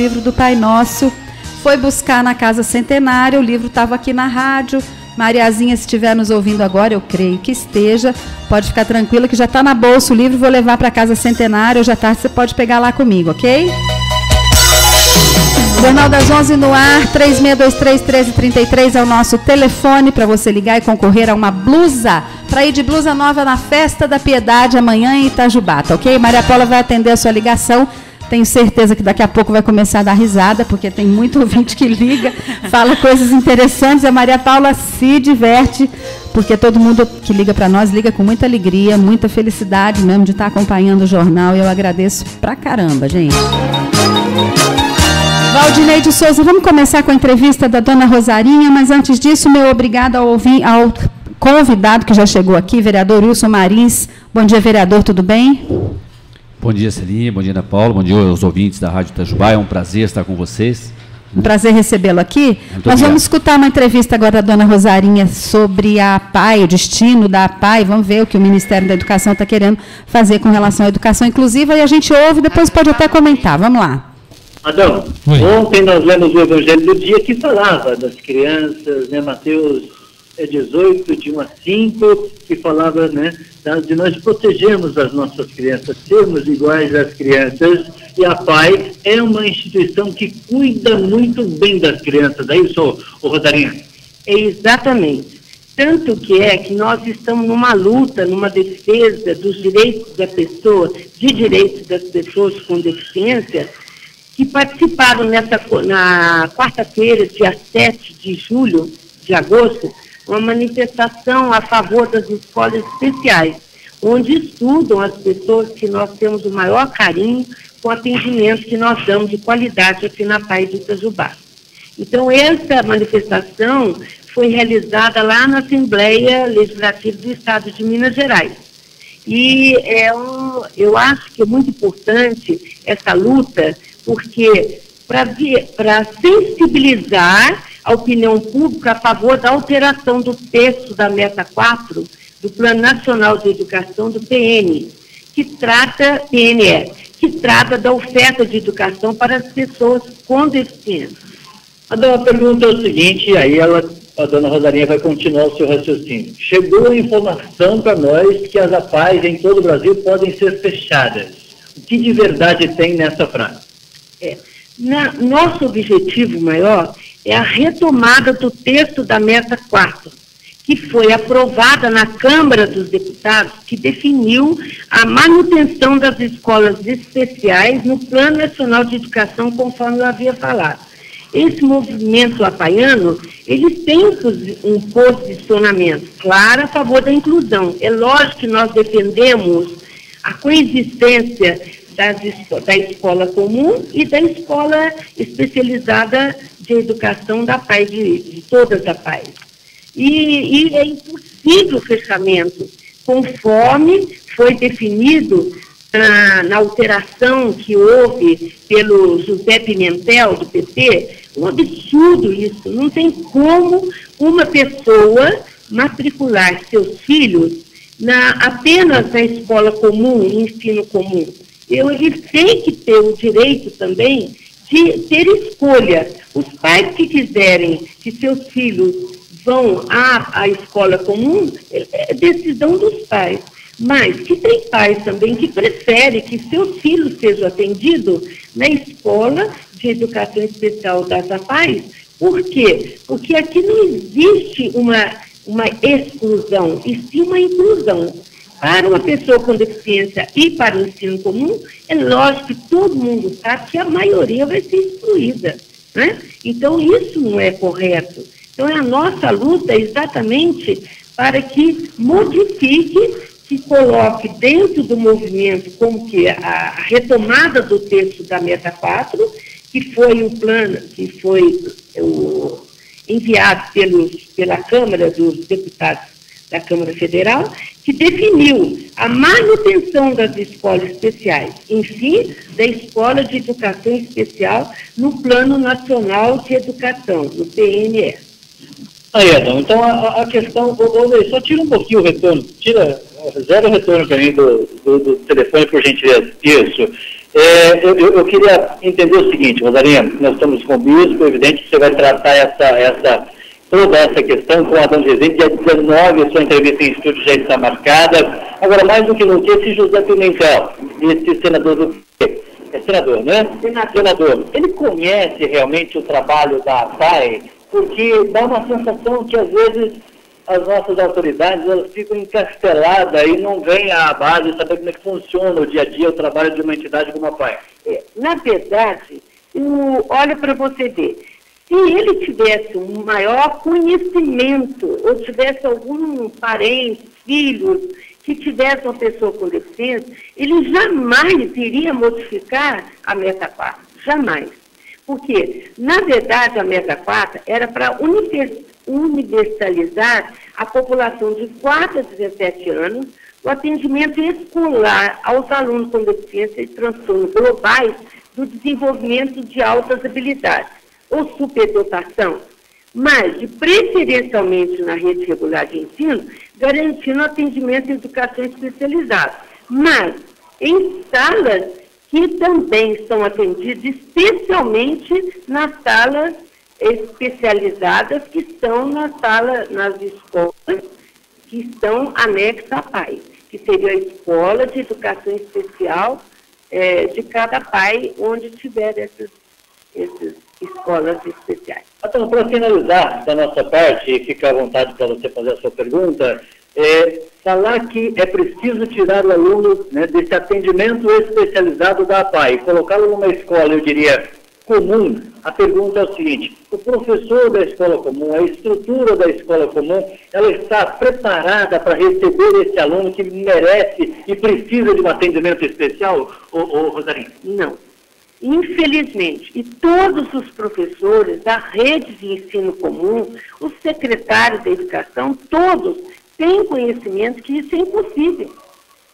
livro do Pai Nosso, foi buscar na Casa Centenária, o livro estava aqui na rádio. Mariazinha, se estiver nos ouvindo agora, eu creio que esteja, pode ficar tranquila que já está na bolsa o livro, vou levar para a Casa Centenária, hoje à tarde você pode pegar lá comigo, ok? Jornal das 11 no ar, 3623-1333 é o nosso telefone para você ligar e concorrer a uma blusa, para ir de blusa nova na Festa da Piedade amanhã em Itajubá, tá ok? Maria Paula vai atender a sua ligação. Tenho certeza que daqui a pouco vai começar a dar risada, porque tem muito ouvinte que liga, fala coisas interessantes. A Maria Paula se diverte, porque todo mundo que liga para nós liga com muita alegria, muita felicidade mesmo de estar acompanhando o jornal. E eu agradeço pra caramba, gente. Valdinei de Souza, vamos começar com a entrevista da dona Rosarinha, mas antes disso, meu obrigado ao convidado que já chegou aqui, vereador Wilson Marins. Bom dia, vereador, tudo bem? Bom dia, Celinha. Bom dia, Ana Paula. Bom dia aos ouvintes da Rádio Itajubá. É um prazer estar com vocês. Um prazer recebê-lo aqui. Nós vamos escutar uma entrevista agora da dona Rosarinha sobre a APAE, o destino da APAE. Vamos ver o que o Ministério da Educação está querendo fazer com relação à educação inclusiva. E a gente ouve, depois pode até comentar. Vamos lá. Adão, ontem nós lemos o Evangelho do Dia que falava das crianças, né, Mateus 18, de 1 a 5, que falava, né, de nós protegermos as nossas crianças, sermos iguais às crianças, e a APAE é uma instituição que cuida muito bem das crianças. É isso, Rosarinha? É exatamente. Tanto que é que nós estamos numa luta, numa defesa dos direitos da pessoa, de direitos das pessoas com deficiência, que participaram na quarta-feira, dia 7 de agosto, uma manifestação a favor das escolas especiais, onde estudam as pessoas que nós temos o maior carinho com o atendimento que nós damos de qualidade aqui na APAE de Itajubá. Então, essa manifestação foi realizada lá na Assembleia Legislativa do Estado de Minas Gerais. E eu acho que é muito importante essa luta, porque para sensibilizar a opinião pública a favor da alteração do texto da Meta 4 do Plano Nacional de Educação, do PNE, que trata da oferta de educação para as pessoas com deficiência. A pergunta é o seguinte, aí a dona Rosarinha vai continuar o seu raciocínio. Chegou a informação para nós que as APAEs em todo o Brasil podem ser fechadas. O que de verdade tem nessa frase? Nosso objetivo maior é a retomada do texto da Meta 4, que foi aprovada na Câmara dos Deputados, que definiu a manutenção das escolas especiais no Plano Nacional de Educação, conforme eu havia falado. Esse movimento apaiano, eles têm um posicionamento claro a favor da inclusão. É lógico que nós defendemos a coexistência da escola comum e da escola especializada de educação da APAE, de todas as APAEs. E é impossível o fechamento, conforme foi definido na alteração que houve pelo José Pimentel, do PT. Um absurdo isso. Não tem como uma pessoa matricular seus filhos apenas na escola comum, ensino comum. Eles têm que ter o direito também de ter escolha. Os pais que quiserem que seus filhos vão à escola comum, é decisão dos pais. Mas que tem pais também que preferem que seus filhos sejam atendidos na escola de educação especial das APAEs. Por quê? Porque aqui não existe uma exclusão, e sim uma inclusão. Para uma pessoa com deficiência e para o ensino comum, é lógico que todo mundo sabe que a maioria vai ser excluída, né? Então, isso não é correto. Então, a nossa luta é exatamente para que modifique, que coloque dentro do movimento como que a retomada do texto da Meta 4, que foi o plano, que foi enviado pela Câmara dos Deputados da Câmara Federal, que definiu a manutenção das escolas especiais, enfim, da Escola de Educação Especial no Plano Nacional de Educação, no PNE. Aí, Adão, então a questão, só tira um pouquinho o retorno, zero retorno para mim do telefone, por gentileza. Isso. Eu queria entender o seguinte, Rosarinha, nós estamos com o bispo, evidente que você vai tratar toda essa questão com a dona Rezende, dia 19, a sua entrevista em estúdio já está marcada. Agora, mais do que nunca, esse José Pimentel, esse senador do... É senador, né? Senador. Ele conhece realmente o trabalho da APAE, porque dá uma sensação que, às vezes, as nossas autoridades elas ficam encasteladas e não vêm à base saber como é que funciona o dia a dia, o trabalho de uma entidade como a APAE. Na verdade, olha para você ver, se ele tivesse um maior conhecimento, ou tivesse algum parente, filho, que tivesse uma pessoa com deficiência, ele jamais iria modificar a meta 4, jamais. Porque, na verdade, a meta 4 era para universalizar a população de 4 a 17 anos, o atendimento escolar aos alunos com deficiência e transtornos globais do desenvolvimento de altas habilidades, ou superdotação, mas, preferencialmente na rede regular de ensino, garantindo atendimento e educação especializada. Mas, em salas que também são atendidas, especialmente nas salas especializadas que estão nas escolas que estão anexas à PAI, que seria a escola de educação especial de cada PAI, onde tiver essas escolas especiais. Então, para finalizar da nossa parte, e fica à vontade para você fazer a sua pergunta, falar que é preciso tirar o aluno, né, desse atendimento especializado da APAE e colocá-lo numa escola, eu diria, comum. A pergunta é o seguinte: o professor da escola comum, a estrutura da escola comum, ela está preparada para receber esse aluno que merece e precisa de um atendimento especial, Rosarinha? Não. Infelizmente, e todos os professores da rede de ensino comum, os secretários da educação, todos têm conhecimento que isso é impossível.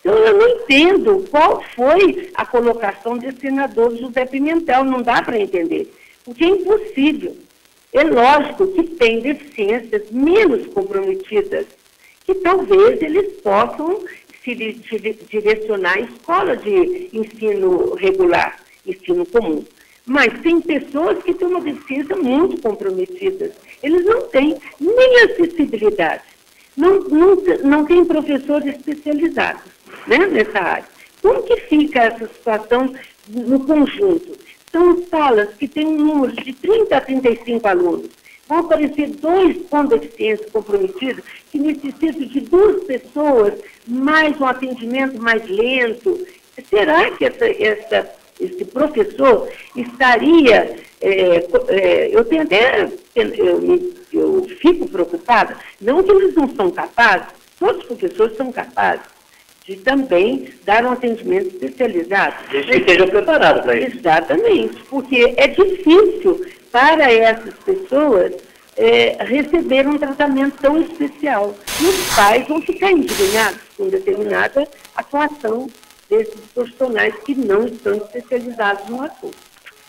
Então, eu não entendo qual foi a colocação desse senador José Pimentel, não dá para entender, porque é impossível. É lógico que tem deficiências menos comprometidas, que talvez eles possam se direcionar à escola de ensino regular, ensino comum. Mas tem pessoas que têm uma deficiência muito comprometida. Eles não têm nem acessibilidade. Não tem professores especializados, né, nessa área. Como que fica essa situação no conjunto? São salas que têm um número de 30 a 35 alunos. Vão aparecer 2 com deficiência comprometida que necessitam de 2 pessoas, mais um atendimento mais lento. Será que esse professor estaria... eu fico preocupada, não que eles não são capazes, todos os professores são capazes de também dar um atendimento especializado. Desde que estejam preparados para isso. Exatamente, porque é difícil para essas pessoas receber um tratamento tão especial. E os pais vão ficar indignados com determinada atuação desses profissionais que não estão especializados no assunto.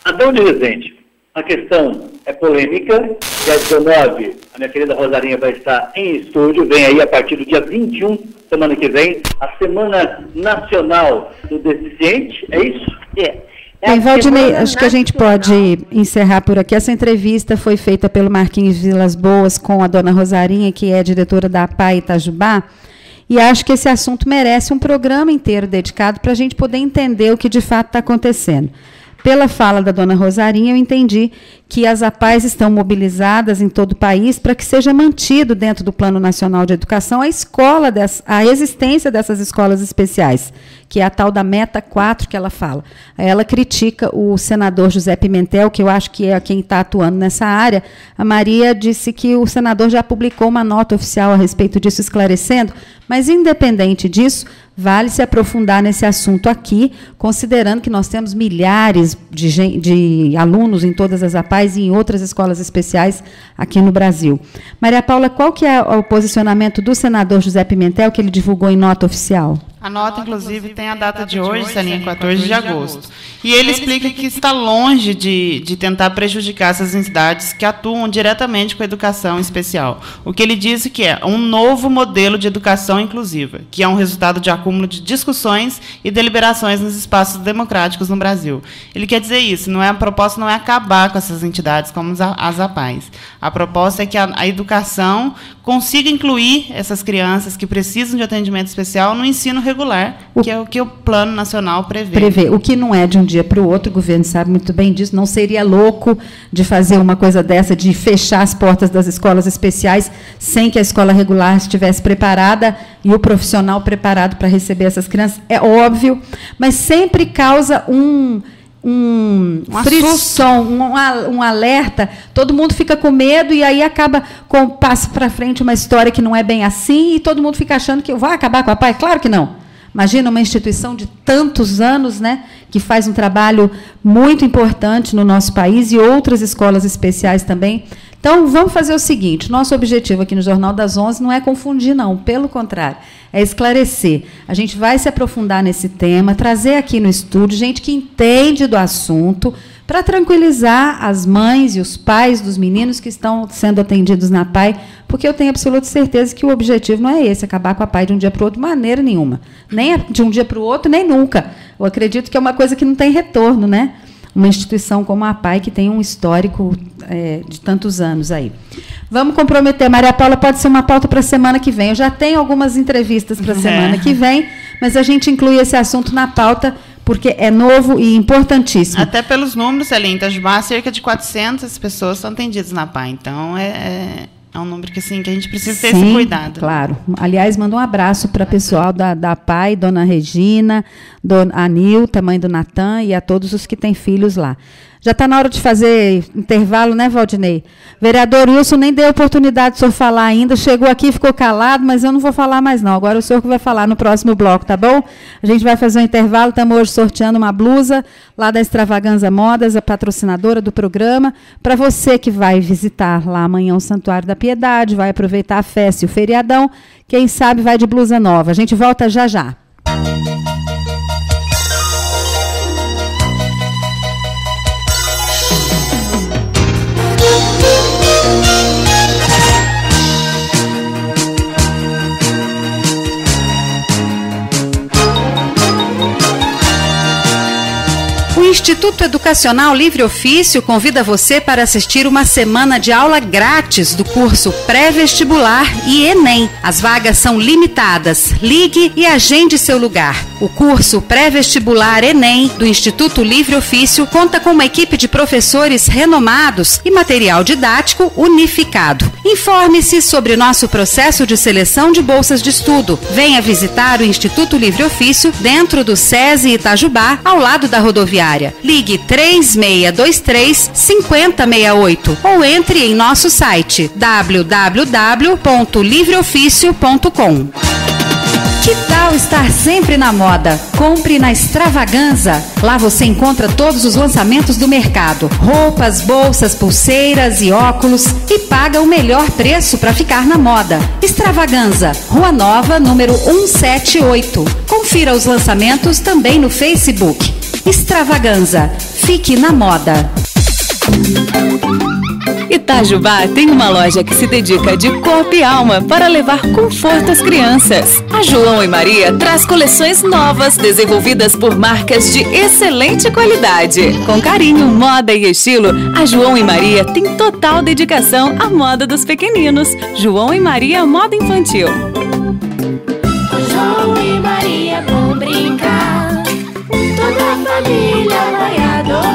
Adão de Rezende, a questão é polêmica. Dia 19, a minha querida Rosarinha vai estar em estúdio. Vem aí a partir do dia 21, semana que vem, a Semana Nacional do Deficiente, é isso? Bem, Valdinei, acho que a gente pode encerrar por aqui. Essa entrevista foi feita pelo Marquinhos Vilas Boas com a dona Rosarinha, que é diretora da APAE Itajubá. E acho que esse assunto merece um programa inteiro dedicado para a gente poder entender o que de fato está acontecendo. Pela fala da dona Rosarinha, eu entendi que as APAEs estão mobilizadas em todo o país para que seja mantido dentro do Plano Nacional de Educação a existência dessas escolas especiais, que é a tal da Meta 4 que ela fala. Ela critica o senador José Pimentel, que eu acho que é quem está atuando nessa área. A Maria disse que o senador já publicou uma nota oficial a respeito disso, esclarecendo, mas, independente disso, vale se aprofundar nesse assunto aqui, considerando que nós temos milhares de alunos em todas as APAEs e em outras escolas especiais aqui no Brasil. Maria Paula, qual que é o posicionamento do senador José Pimentel que ele divulgou em nota oficial? A nota, inclusive, tem a data de hoje, Celinha, 14 de agosto. E ele explica que está longe de tentar prejudicar essas entidades que atuam diretamente com a educação especial. O que ele diz que é um novo modelo de educação inclusiva, que é um resultado de acúmulo de discussões e deliberações nos espaços democráticos no Brasil. Ele quer dizer isso, a proposta não é acabar com essas entidades como as APAES. A proposta é que a educação consiga incluir essas crianças que precisam de atendimento especial no ensino regular, que é o que o Plano Nacional prevê. O que não é de um dia para o outro, o governo sabe muito bem disso, não seria louco de fazer uma coisa dessa, de fechar as portas das escolas especiais sem que a escola regular estivesse preparada e o profissional preparado para receber essas crianças. É óbvio, mas sempre causa um frisson, um alerta, todo mundo fica com medo e aí acaba com passo para frente uma história que não é bem assim e todo mundo fica achando que vai acabar com a PAI. Claro que não. Imagina uma instituição de tantos anos, né, que faz um trabalho muito importante no nosso país e outras escolas especiais também. Então, vamos fazer o seguinte, nosso objetivo aqui no Jornal das 11 não é confundir, não, pelo contrário, é esclarecer. A gente vai se aprofundar nesse tema, trazer aqui no estúdio gente que entende do assunto, para tranquilizar as mães e os pais dos meninos que estão sendo atendidos na PAI, porque eu tenho absoluta certeza que o objetivo não é esse, acabar com a PAI de um dia para o outro, de maneira nenhuma. Nem de um dia para o outro, nem nunca. Eu acredito que é uma coisa que não tem retorno, né? Uma instituição como a PAI, que tem um histórico de tantos anos aí. Vamos comprometer. Maria Paula, pode ser uma pauta para a semana que vem. Eu já tenho algumas entrevistas para a semana que vem, mas a gente inclui esse assunto na pauta, porque é novo e importantíssimo. Até pelos números, Celinha, em Itajubá, cerca de 400 pessoas são atendidas na PAI. Então, é um número que a gente precisa ter esse cuidado. Claro. Aliás, manda um abraço para o pessoal da PAI, dona Regina, dona Anilta, mãe do Natan, e a todos os que têm filhos lá. Já está na hora de fazer intervalo, né, Valdinei? Vereador Wilson nem deu oportunidade do senhor falar ainda, chegou aqui e ficou calado, mas eu não vou falar mais não. Agora o senhor que vai falar no próximo bloco, tá bom? A gente vai fazer um intervalo, estamos hoje sorteando uma blusa lá da Extravaganza Modas, a patrocinadora do programa, para você que vai visitar lá amanhã o Santuário da Piedade, vai aproveitar a festa e o feriadão, quem sabe vai de blusa nova. A gente volta já já. O Instituto Educacional Livre Ofício convida você para assistir uma semana de aula grátis do curso pré-vestibular e Enem. As vagas são limitadas. Ligue e agende seu lugar. O curso pré-vestibular Enem do Instituto Livre Ofício conta com uma equipe de professores renomados e material didático unificado. Informe-se sobre nosso processo de seleção de bolsas de estudo. Venha visitar o Instituto Livre Ofício dentro do SESI Itajubá, ao lado da rodoviária. Ligue 3623-5068 ou entre em nosso site www.livreoficio.com. Que tal estar sempre na moda? Compre na Extravaganza. Lá você encontra todos os lançamentos do mercado. Roupas, bolsas, pulseiras e óculos. E paga o melhor preço para ficar na moda. Extravaganza, Rua Nova, número 178. Confira os lançamentos também no Facebook. Extravaganza. Fique na moda. Itajubá tem uma loja que se dedica de corpo e alma para levar conforto às crianças. A João e Maria traz coleções novas desenvolvidas por marcas de excelente qualidade. Com carinho, moda e estilo, a João e Maria tem total dedicação à moda dos pequeninos. João e Maria Moda Infantil. João e Maria vão brincar, toda a família vai adorar.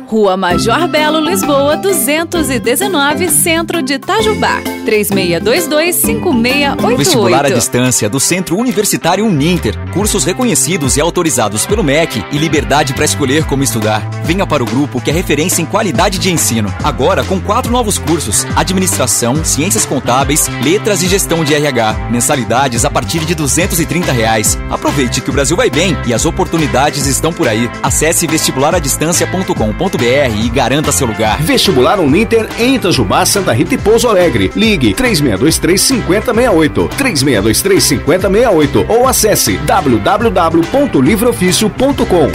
Rua Major Belo, Lisboa, 219, Centro de Itajubá. 3622-5688. Vestibular à distância do Centro Universitário Uninter. Cursos reconhecidos e autorizados pelo MEC e liberdade para escolher como estudar. Venha para o grupo que é referência em qualidade de ensino. Agora com 4 novos cursos: Administração, Ciências Contábeis, Letras e Gestão de RH. Mensalidades a partir de R$230. Aproveite que o Brasil vai bem e as oportunidades estão por aí. Acesse vestibularadistancia.com.br e garanta seu lugar. Vestibular Uninter em Itajubá, Santa Rita e Pouso Alegre. Ligue 3623-5068, 3623-5068 ou acesse www.livreoficio.com.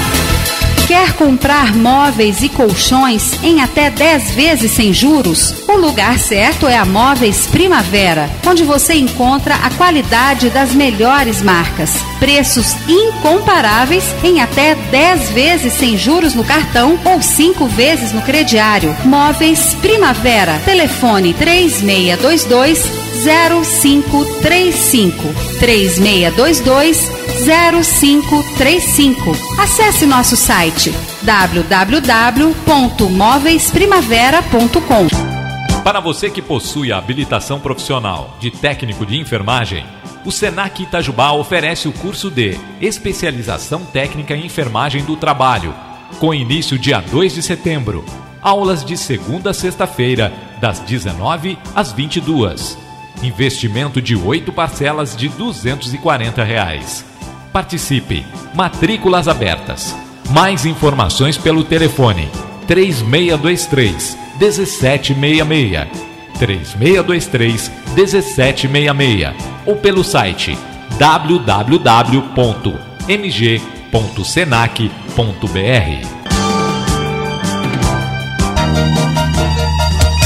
Quer comprar móveis e colchões em até 10 vezes sem juros? O lugar certo é a Móveis Primavera, onde você encontra a qualidade das melhores marcas, preços incomparáveis em até 10 vezes sem juros no cartão ou 5 vezes no crediário. Móveis Primavera. Telefone 3622-0535. 3622-0535. Acesse nosso site www.moveisprimavera.com. Para você que possui a habilitação profissional de técnico de enfermagem, o Senac Itajubá oferece o curso de Especialização Técnica em Enfermagem do Trabalho, com início dia 2 de setembro. Aulas de segunda a sexta-feira, das 19 às 22. Investimento de 8 parcelas de R$ 240. Participe. Matrículas abertas. Mais informações pelo telefone 3623-1766, 3623-1766 ou pelo site www.mg.senac.br.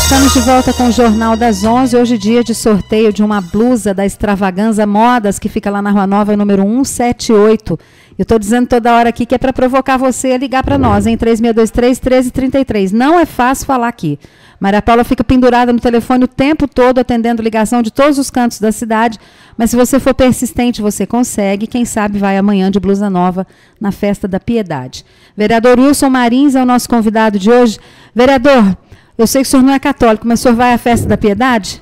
Estamos de volta com o Jornal das 11, hoje dia de sorteio de uma blusa da Extravaganza Modas, que fica lá na Rua Nova, número 178. Eu estou dizendo toda hora aqui que é para provocar você a ligar para nós, em 3623-1333. Não é fácil falar aqui. Maria Paula fica pendurada no telefone o tempo todo, atendendo ligação de todos os cantos da cidade, mas se você for persistente, você consegue. Quem sabe vai amanhã de blusa nova na Festa da Piedade. Vereador Wilson Marins é o nosso convidado de hoje. Vereador, eu sei que o senhor não é católico, mas o senhor vai à Festa da Piedade?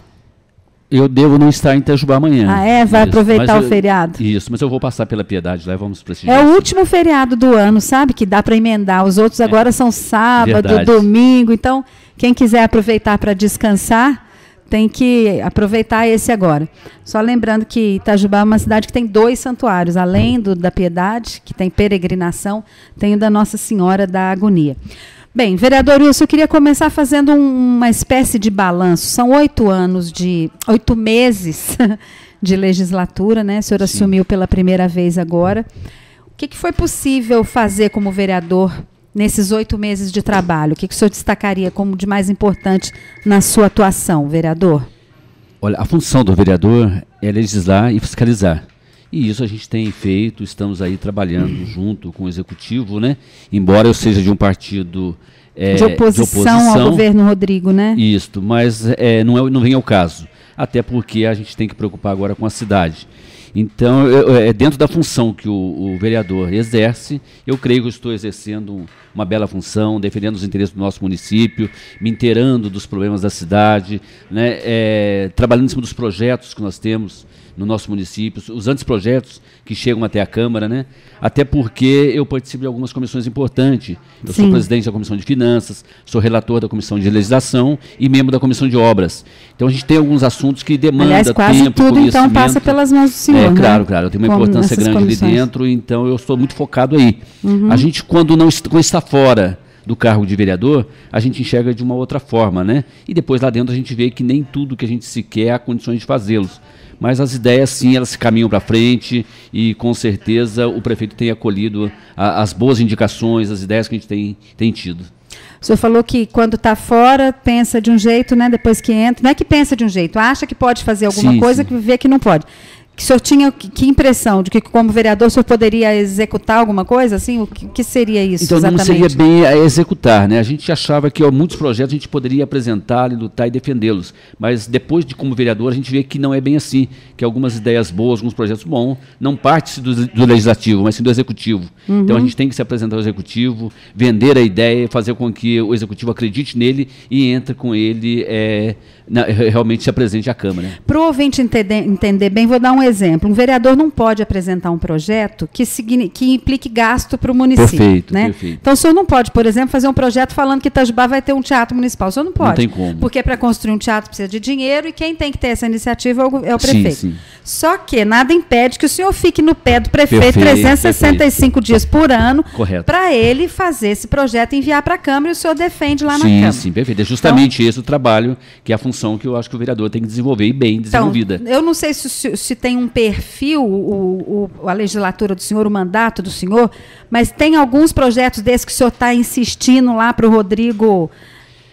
Eu devo não estar em Itajubá amanhã. Ah, é? Vai aproveitar o feriado? Isso, mas eu vou passar pela Piedade lá, vamos prestigiar. É o último feriado do ano, sabe? Que dá para emendar. Os outros agora são sábado, verdade. Domingo. Então, quem quiser aproveitar para descansar, tem que aproveitar esse agora. Só lembrando que Itajubá é uma cidade que tem 2 santuários. Além do da Piedade, que tem peregrinação, tem o da Nossa Senhora da Agonia. Bem, vereador Wilson, eu queria começar fazendo uma espécie de balanço. São 8 meses de legislatura, né? O senhor assumiu pela primeira vez agora. O que foi possível fazer como vereador nesses 8 meses de trabalho? O que o senhor destacaria como de mais importante na sua atuação, vereador? Olha, a função do vereador é legislar e fiscalizar. E isso a gente tem feito, estamos aí trabalhando junto com o Executivo, né? Embora eu seja de um partido de oposição ao governo Rodrigo, né? Isso, mas não vem ao caso. Até porque a gente tem que preocupar agora com a cidade. Então, dentro da função que o vereador exerce, eu creio que eu estou exercendo uma bela função, defendendo os interesses do nosso município, me inteirando dos problemas da cidade, né? Trabalhando em cima dos projetos que nós temos no nosso município, os anteprojetos que chegam até a Câmara, né? Até porque eu participo de algumas comissões importantes. Eu sou presidente da Comissão de Finanças, sou relator da Comissão de Legislação e membro da Comissão de Obras. Então a gente tem alguns assuntos que demandam tempo, quase tudo então passa pelas mãos do senhor, né? Claro, eu tenho uma importância grande ali dentro, então eu estou muito focado aí. A gente, quando não está fora do cargo de vereador, a gente enxerga de uma outra forma, né? E depois lá dentro a gente vê que nem tudo que a gente se quer há condições de fazê-los. Mas as ideias, sim, elas se caminham para frente e, com certeza, o prefeito tem acolhido as boas indicações, as ideias que a gente tem tido. O senhor falou que quando está fora, pensa de um jeito, né? Depois que entra, não é que pensa de um jeito, acha que pode fazer alguma coisa, que vê que não pode. Que o senhor tinha que impressão de que, como vereador, o senhor poderia executar alguma coisa? Assim, o que seria isso então, exatamente? Então, não seria bem executar, né? A gente achava que muitos projetos a gente poderia apresentar, lutar e defendê-los. Mas depois de, como vereador, a gente vê que não é bem assim. Que algumas ideias boas, alguns projetos bons, não partem do legislativo, mas sim do executivo. Então, a gente tem que se apresentar ao executivo, vender a ideia, fazer com que o executivo acredite nele e entre com ele, realmente se apresente à Câmara. Né? Para o ouvinte entender bem, vou dar um exemplo. Um vereador não pode apresentar um projeto que implique gasto para o município. Perfeito, né? perfeito. Então, o senhor não pode, por exemplo, fazer um projeto falando que Itajubá vai ter um teatro municipal. O senhor não pode. Não tem como. Porque para construir um teatro precisa de dinheiro e quem tem que ter essa iniciativa é o prefeito. Sim. Só que nada impede que o senhor fique no pé do prefeito 365 dias por ano para ele fazer esse projeto e enviar para a Câmara e o senhor defende lá na Câmara. Sim, perfeito. É justamente esse o trabalho, que é a função que eu acho que o vereador tem que desenvolver e bem desenvolvida. Então, eu não sei se tem um perfil, a legislatura do senhor, o mandato do senhor, mas tem alguns projetos desses que o senhor está insistindo lá para o Rodrigo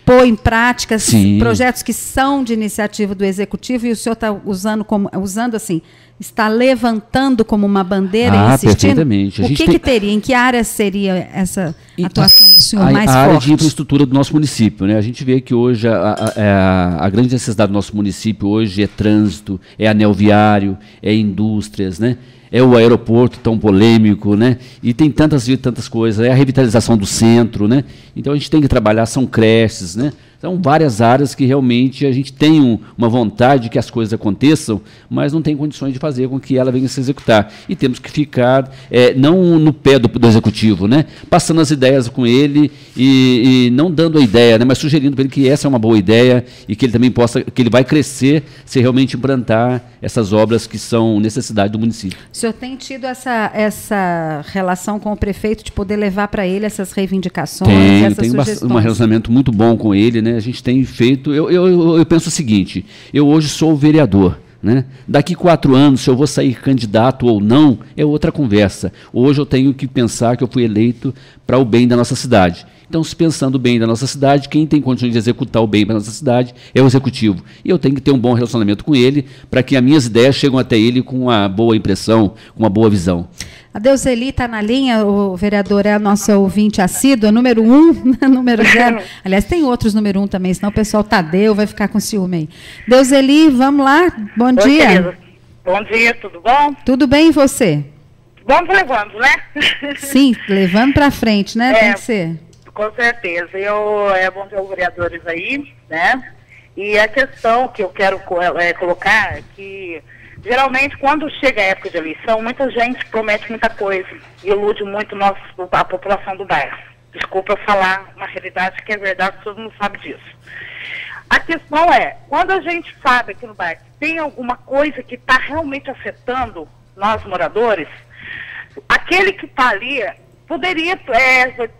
pôr em prática, projetos que são de iniciativa do Executivo, e o senhor está usando assim, está levantando como uma bandeira e insistindo? Perfeitamente. O que teria? Em que área seria essa atuação do senhor mais forte? A área de infraestrutura do nosso município, né? A gente vê que hoje a grande necessidade do nosso município hoje é trânsito, é anel viário, é indústrias, né? É o aeroporto tão polêmico, né? E tem tantas coisas, é a revitalização do centro, né? Então a gente tem que trabalhar, são creches, né? São várias áreas que realmente a gente tem uma vontade de que as coisas aconteçam, mas não tem condições de fazer com que ela venha se executar. E temos que ficar, não no pé do executivo, né? Passando as ideias com ele e não dando a ideia, né? Mas sugerindo para ele que essa é uma boa ideia e que ele também que ele vai crescer se realmente implantar essas obras que são necessidade do município. O senhor tem tido essa relação com o prefeito de poder levar para ele essas reivindicações, essas sugestões? Tem um relacionamento muito bom com ele, né? A gente tem feito. Eu penso o seguinte: eu hoje sou vereador. Né? Daqui 4 anos, se eu vou sair candidato ou não, é outra conversa. Hoje eu tenho que pensar que eu fui eleito para o bem da nossa cidade. Então, se pensando o bem da nossa cidade, quem tem condições de executar o bem para a nossa cidade é o executivo. E eu tenho que ter um bom relacionamento com ele, para que as minhas ideias cheguem até ele com uma boa impressão, com uma boa visão. A Deuseli está na linha, o vereador é a nossa ouvinte assídua, número 1, número 0. Aliás, tem outros número 1 também, senão o pessoal Tadeu vai ficar com ciúme aí. Deuseli, vamos lá, bom dia. Querida. Bom dia, tudo bom? Tudo bem, e você? Vamos levando, né? Sim, levando para frente, né? Tem que ser. Com certeza. É bom ter os vereadores aí, né? E a questão que eu quero colocar é que, geralmente, quando chega a época de eleição, muita gente promete muita coisa e ilude muito a população do bairro. Desculpa eu falar uma realidade que é verdade, todo mundo sabe disso. A questão é, quando a gente sabe aqui no bairro que tem alguma coisa que está realmente afetando nós moradores, aquele que está ali poderia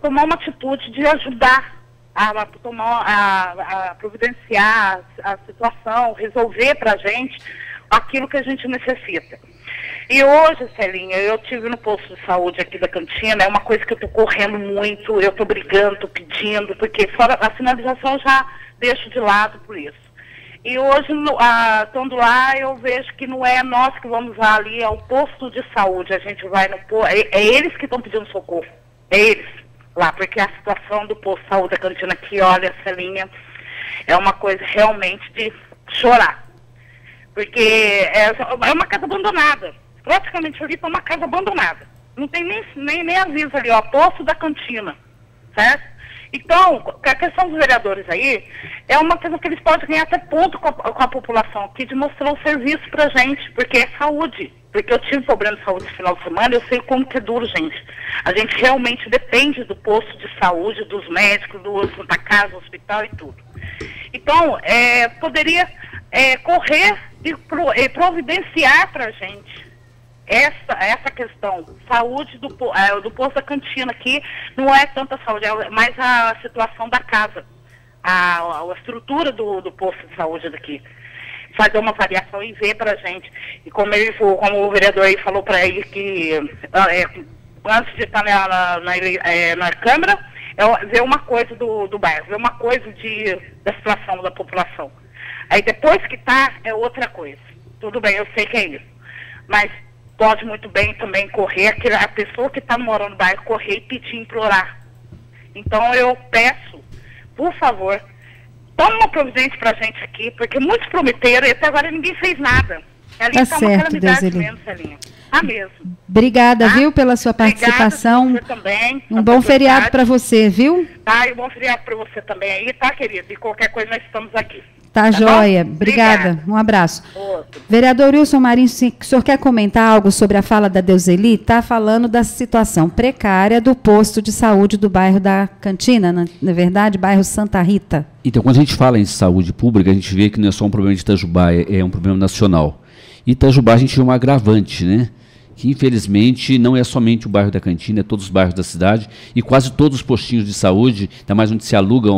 tomar uma atitude de ajudar a providenciar a situação, resolver para a gente aquilo que a gente necessita. E hoje, Celinha, eu estive no posto de saúde aqui da cantina, é uma coisa que eu estou correndo muito, eu estou brigando, estou pedindo, porque fora a sinalização eu já deixo de lado por isso. E hoje, estando lá, eu vejo que não é nós que vamos ali ao posto de saúde, a gente vai no posto, é eles que estão pedindo socorro, é eles lá, porque a situação do posto de saúde da cantina aqui, olha, Celinha, é uma coisa realmente de chorar. Porque é uma casa abandonada. Praticamente ali está uma casa abandonada. Não tem nem aviso ali, ó, posto da cantina. Certo? Então, a questão dos vereadores aí é uma coisa que eles podem ganhar até ponto com a população aqui, de mostrar o serviço pra gente, porque é saúde. Porque eu tive problema de saúde no final de semana, eu sei como que é duro, gente. A gente realmente depende do posto de saúde, dos médicos, da casa, do hospital e tudo. Então, poderia correr e providenciar para a gente essa questão. Saúde do posto da cantina aqui não é tanta saúde, é mais a situação da casa, a estrutura do posto de saúde daqui. Fazer uma variação e ver para a gente. E como o vereador aí falou para ele que antes de estar na Câmara, ver uma coisa do bairro, ver uma coisa da situação da população. Aí depois que é outra coisa. Tudo bem, eu sei que é isso. Mas pode muito bem também correr, a pessoa que está morando no bairro, correr e pedir, implorar. Então eu peço, por favor, toma uma providência pra gente aqui, porque muitos prometeram e até agora ninguém fez nada. Ali está uma calamidade mesmo, Celinha. Mesmo. Obrigada, viu, pela sua participação. Obrigada, você também. Um bom feriado para você, viu? E um bom feriado para você também aí, tá, querida? E qualquer coisa nós estamos aqui. Tá joia. Obrigada. Um abraço. Vereador Wilson Marinho, o senhor quer comentar algo sobre a fala da Deuseli? Está falando da situação precária do posto de saúde do bairro da Cantina, na verdade, bairro Santa Rita. Então, quando a gente fala em saúde pública, a gente vê que não é só um problema de Itajubá, é um problema nacional. E Itajubá a gente vê um agravante, né? Que infelizmente não é somente o bairro da Cantina, é todos os bairros da cidade, e quase todos os postinhos de saúde, ainda mais onde se aluga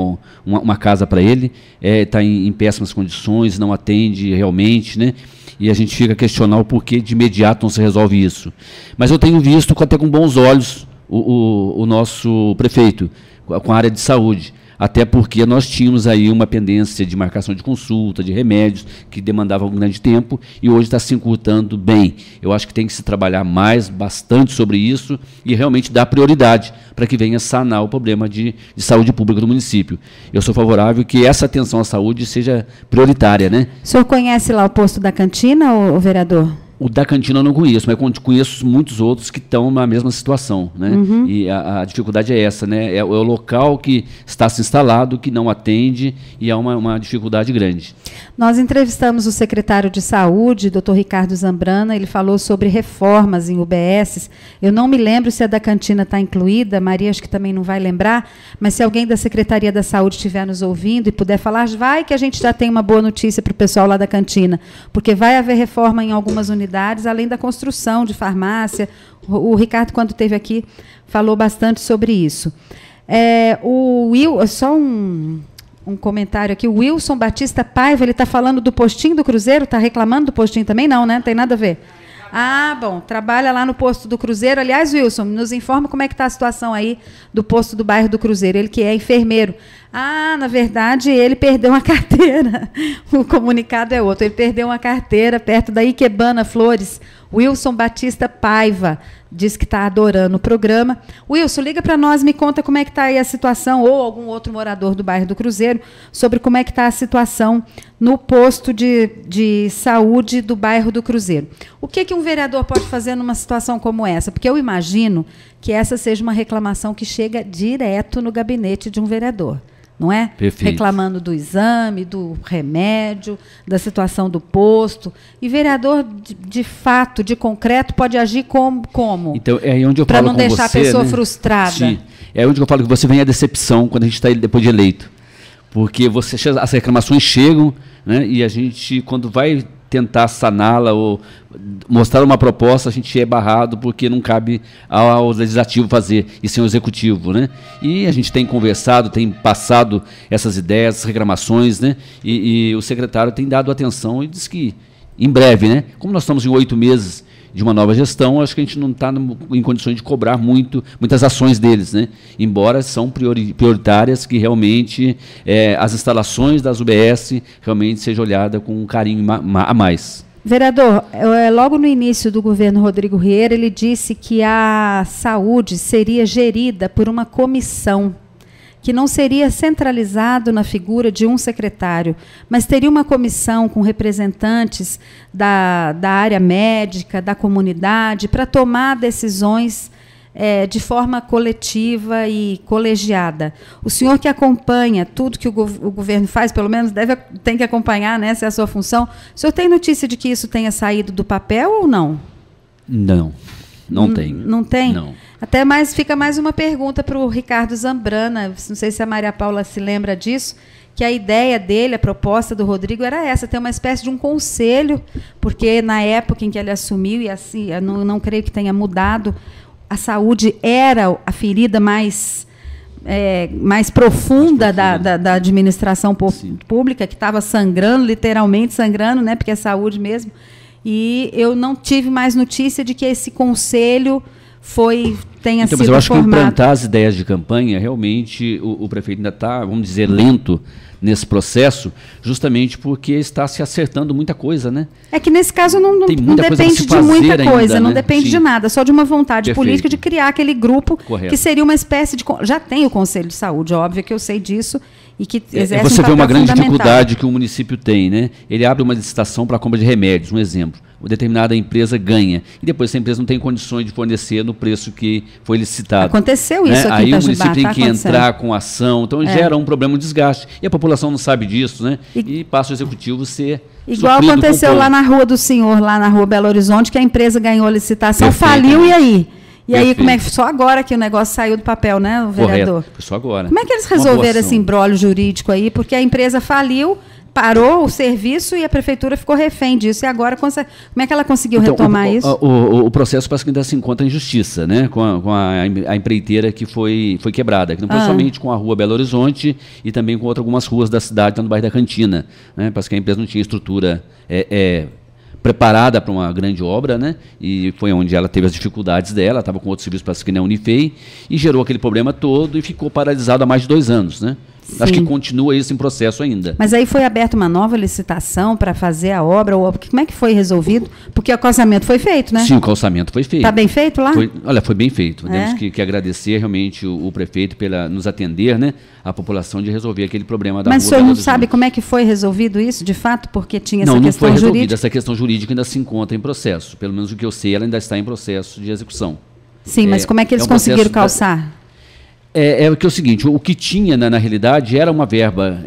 uma casa para ele, está em péssimas condições, não atende realmente, né? E a gente fica a questionar o porquê de imediato não se resolve isso. Mas eu tenho visto até com bons olhos o nosso prefeito, com a área de saúde. Até porque nós tínhamos aí uma pendência de marcação de consulta, de remédios, que demandava um grande tempo, e hoje está se encurtando bem. Eu acho que tem que se trabalhar bastante sobre isso, e realmente dar prioridade para que venha sanar o problema de saúde pública do município. Eu sou favorável que essa atenção à saúde seja prioritária, né? O senhor conhece lá o posto da Cantina, o vereador? O da Cantina eu não conheço, mas conheço muitos outros que estão na mesma situação, né? E a dificuldade é essa, né? É o local que está se instalado, que não atende, e há uma dificuldade grande. Nós entrevistamos o secretário de Saúde, Dr. Ricardo Zambrana, ele falou sobre reformas em UBSs. Eu não me lembro se a da Cantina está incluída, Maria acho que também não vai lembrar, mas se alguém da Secretaria da Saúde estiver nos ouvindo e puder falar, vai que a gente já tem uma boa notícia para o pessoal lá da Cantina, porque vai haver reforma em algumas unidades, além da construção de farmácia. O Ricardo, quando esteve aqui, falou bastante sobre isso. Só um comentário aqui, o Wilson Batista Paiva, ele está falando do postinho do Cruzeiro, está reclamando do postinho também? Não, né? Não tem nada a ver. Ah, bom, trabalha lá no posto do Cruzeiro. Aliás, Wilson, nos informa como é que está a situação aí do posto do bairro do Cruzeiro, ele que é enfermeiro. Ah, na verdade, ele perdeu uma carteira. O comunicado é outro. Ele perdeu uma carteira perto da Ikebana Flores. Wilson Batista Paiva diz que está adorando o programa. Wilson, liga para nós, me conta como é que está aí a situação, ou algum outro morador do bairro do Cruzeiro, sobre como é que está a situação no posto de saúde do bairro do Cruzeiro. O que um vereador pode fazer numa situação como essa? Porque eu imagino que essa seja uma reclamação que chega direto no gabinete de um vereador. Não é? Perfeito. Reclamando do exame, do remédio, da situação do posto. E vereador, de fato, de concreto, pode agir como? Então, é aí onde eu falo com você, para não deixar a pessoa, né, frustrada. Sim. É onde eu falo que você vem a decepção quando a gente está depois de eleito. Porque as reclamações chegam, né, e a gente, quando vai tentar saná-la ou mostrar uma proposta, a gente é barrado porque não cabe ao legislativo fazer, e sim ao executivo, né? E a gente tem conversado, tem passado essas ideias, essas reclamações, né? E o secretário tem dado atenção e diz que em breve, né? Como nós estamos em 8 meses de uma nova gestão, acho que a gente não está em condições de cobrar muitas ações deles, né? Embora são prioritárias, que realmente as instalações das UBS realmente sejam olhadas com um carinho a mais. Vereador, logo no início do governo Rodrigo Rieira, ele disse que a saúde seria gerida por uma comissão, que não seria centralizado na figura de um secretário, mas teria uma comissão com representantes da área médica, da comunidade, para tomar decisões de forma coletiva e colegiada. O senhor que acompanha tudo que o governo faz, pelo menos tem que acompanhar, né, essa é a sua função. O senhor tem notícia de que isso tenha saído do papel ou não? Não tem. Não tem? Não. Fica mais uma pergunta para o Ricardo Zambrana, não sei se a Maria Paula se lembra disso, que a ideia dele, a proposta do Rodrigo era essa, ter uma espécie de um conselho, porque na época em que ele assumiu, e assim, eu não creio que tenha mudado, a saúde era a ferida mais profunda da administração pública, que estava sangrando, literalmente sangrando, né, porque é saúde mesmo. E eu não tive mais notícia de que esse conselho tenha sido formado. Mas eu acho que implantar as ideias de campanha, realmente o prefeito ainda está, vamos dizer, lento nesse processo, justamente porque está se acertando muita coisa, né? É que nesse caso não depende de muita coisa, ainda, não depende de nada, só de uma vontade política de criar aquele grupo. Correto. Que seria uma espécie de... Já tem o Conselho de Saúde, óbvio que eu sei disso, e que exerce você vê uma grande dificuldade que o município tem, né? Ele abre uma licitação para a compra de remédios, um exemplo. determinada empresa ganha. E depois essa empresa não tem condições de fornecer no preço que foi licitado. Aconteceu isso aqui Aí em o Itajubá, município tem que acontecendo. entrar com ação, então gera um problema, um desgaste. E a população não sabe disso, né? E passa o executivo ser Igual suprido aconteceu com o lá na Rua do Senhor, lá na Rua Belo Horizonte, que a empresa ganhou a licitação, Perfeito. faliu, e aí? E aí, Perfeito. como é que só agora que o negócio saiu do papel, né, o vereador? Correto, só agora. Como é que eles Uma boa resolveram ação. esse imbróglio jurídico aí? Porque a empresa faliu, parou o serviço e a prefeitura ficou refém disso. E agora, como é que ela conseguiu retomar isso? O processo parece que ainda se encontra em justiça, né? Com a empreiteira que foi quebrada. Que não foi somente com a Rua Belo Horizonte e também com algumas ruas da cidade, no bairro da Cantina. Né? Parece que a empresa não tinha estrutura preparada para uma grande obra, né? E foi onde ela teve as dificuldades dela, estava com outro serviço para que nem a Unifei, e gerou aquele problema todo e ficou paralisado há mais de 2 anos, né? Sim. Acho que continua isso em processo ainda. Mas aí foi aberta uma nova licitação para fazer a obra? Ou como é que foi resolvido? Porque o calçamento foi feito, né? Sim, o calçamento foi feito. Está bem feito lá? Foi bem feito. Temos que agradecer realmente o prefeito pela nos atender, né? A população de resolver aquele problema da rua. Mas o senhor Belo não Horizonte. sabe como é que foi resolvido isso, de fato? Porque tinha essa Não questão foi resolvida. jurídica? Essa questão jurídica ainda se encontra em processo. Pelo menos o que eu sei, ela ainda está em processo de execução. Sim, mas como é que eles conseguiram calçar? É o seguinte, o que tinha na realidade era uma verba,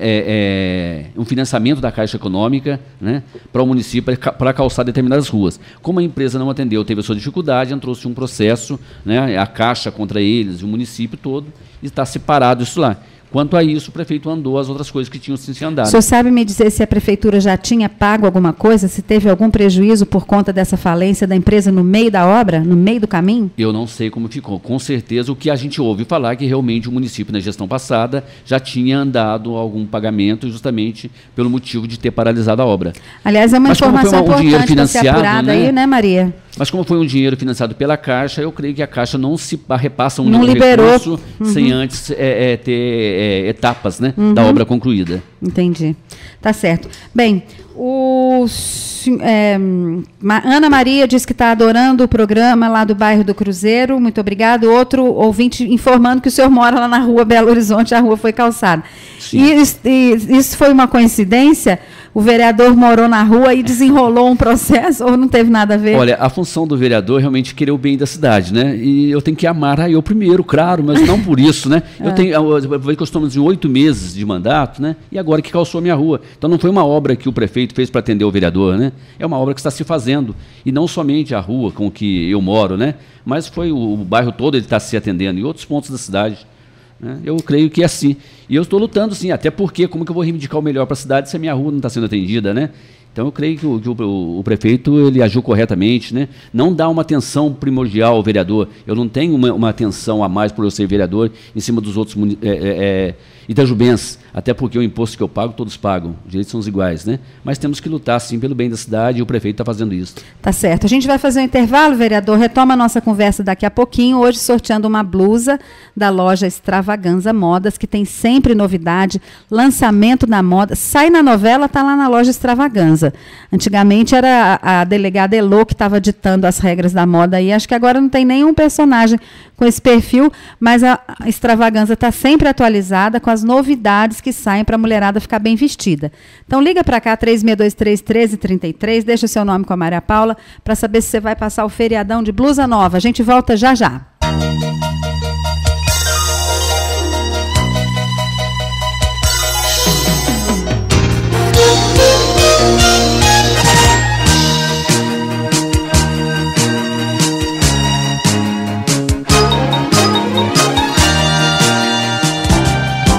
um financiamento da Caixa Econômica, né, para o município para calçar determinadas ruas. Como a empresa não atendeu, teve a sua dificuldade, entrou-se um processo, né, a Caixa contra eles, o município todo, e está separado isso lá. Quanto a isso, o prefeito andou as outras coisas que tinham se andado. O senhor sabe me dizer se a prefeitura já tinha pago alguma coisa, se teve algum prejuízo por conta dessa falência da empresa no meio da obra, no meio do caminho? Eu não sei como ficou. Com certeza, o que a gente ouve falar é que realmente o município, na gestão passada, já tinha andado algum pagamento justamente pelo motivo de ter paralisado a obra. Aliás, é uma informação importante para ser apurada aí, né, Maria? Mas como foi um dinheiro financiado pela Caixa, eu creio que a Caixa não se repassa não liberou recurso sem antes ter etapas, né, da obra concluída. Entendi. Tá certo. Bem, Ana Maria diz que está adorando o programa lá do bairro do Cruzeiro. Muito obrigado. Outro ouvinte informando que o senhor mora lá na Rua Belo Horizonte, a rua foi calçada. E isso foi uma coincidência? O vereador morou na rua e desenrolou um processo ou não teve nada a ver? Olha, a função do vereador é realmente querer o bem da cidade, né? E eu tenho que amar eu primeiro, claro, mas não por isso, né? Eu vejo que estamos em 8 meses de mandato, né? E agora que calçou a minha rua. Então não foi uma obra que o prefeito fez para atender o vereador, né? É uma obra que está se fazendo. E não somente a rua com que eu moro, né? Mas foi o bairro todo ele está se atendendo, e outros pontos da cidade. Eu creio que é assim. E eu estou lutando, sim, até porque como que eu vou reivindicar o melhor para a cidade se a minha rua não está sendo atendida, né? Então eu creio que o prefeito ele agiu corretamente, né? Não dá uma atenção primordial ao vereador. Eu não tenho uma atenção a mais por eu ser vereador em cima dos outros itajubenses, até porque o imposto que eu pago, todos pagam. Os direitos são os iguais, né? Mas temos que lutar, sim, pelo bem da cidade e o prefeito está fazendo isso. Tá certo. A gente vai fazer um intervalo, vereador. Retoma a nossa conversa daqui a pouquinho. Hoje sorteando uma blusa da loja Extravaganza Modas, que tem sempre novidade, lançamento da moda. Sai na novela, tá lá na loja Extravaganza. Antigamente era a delegada Elô que estava ditando as regras da moda e acho que agora não tem nenhum personagem com esse perfil, mas a Extravaganza está sempre atualizada com as novidades que saem para a mulherada ficar bem vestida. Então liga para cá, 3623-1333, deixa o seu nome com a Maria Paula para saber se você vai passar o feriadão de blusa nova. A gente volta já já.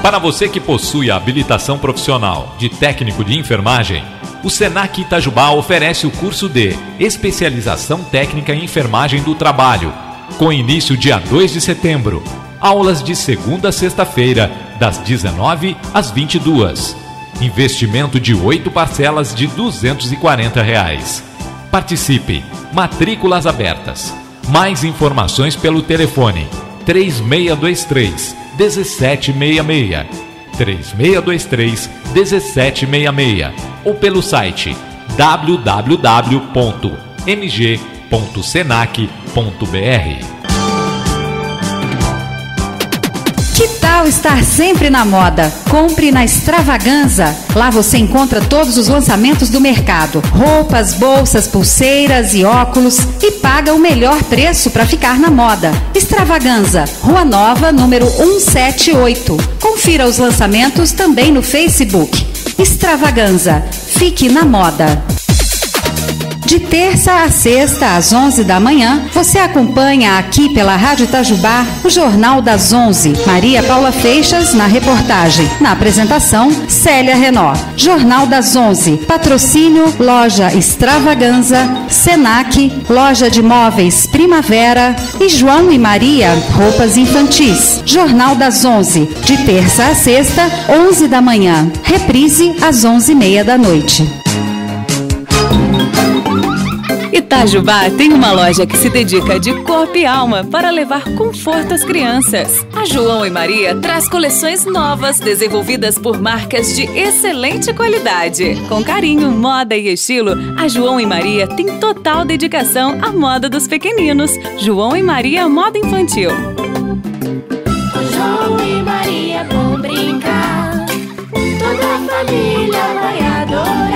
Para você que possui a habilitação profissional de técnico de enfermagem, o Senac Itajubá oferece o curso de Especialização Técnica em Enfermagem do Trabalho, com início dia 2 de setembro. Aulas de segunda a sexta-feira, das 19 às 22. Investimento de 8 parcelas de R$ 240. Participe. Matrículas abertas. Mais informações pelo telefone 3623 1766, 3623-1766 ou pelo site www.mg.senac.br. Que tal tal estar sempre na moda? Compre na Extravaganza. Lá você encontra todos os lançamentos do mercado. Roupas, bolsas, pulseiras e óculos e paga o melhor preço para ficar na moda. Extravaganza, Rua Nova, número 178. Confira os lançamentos também no Facebook. Extravaganza, fique na moda. De terça a sexta, às 11 da manhã, você acompanha aqui pela Rádio Itajubá o Jornal das 11. Maria Paula Feixas na reportagem. Na apresentação, Célia Renó. Jornal das 11. Patrocínio Loja Extravaganza, Senac, Loja de Móveis Primavera e João e Maria Roupas Infantis. Jornal das 11. De terça a sexta, 11 da manhã. Reprise às 11h30 da noite. Itajubá tem uma loja que se dedica de corpo e alma para levar conforto às crianças. A João e Maria traz coleções novas desenvolvidas por marcas de excelente qualidade. Com carinho, moda e estilo, a João e Maria tem total dedicação à moda dos pequeninos. João e Maria Moda Infantil. João e Maria vão brincar, toda a família vai adorar.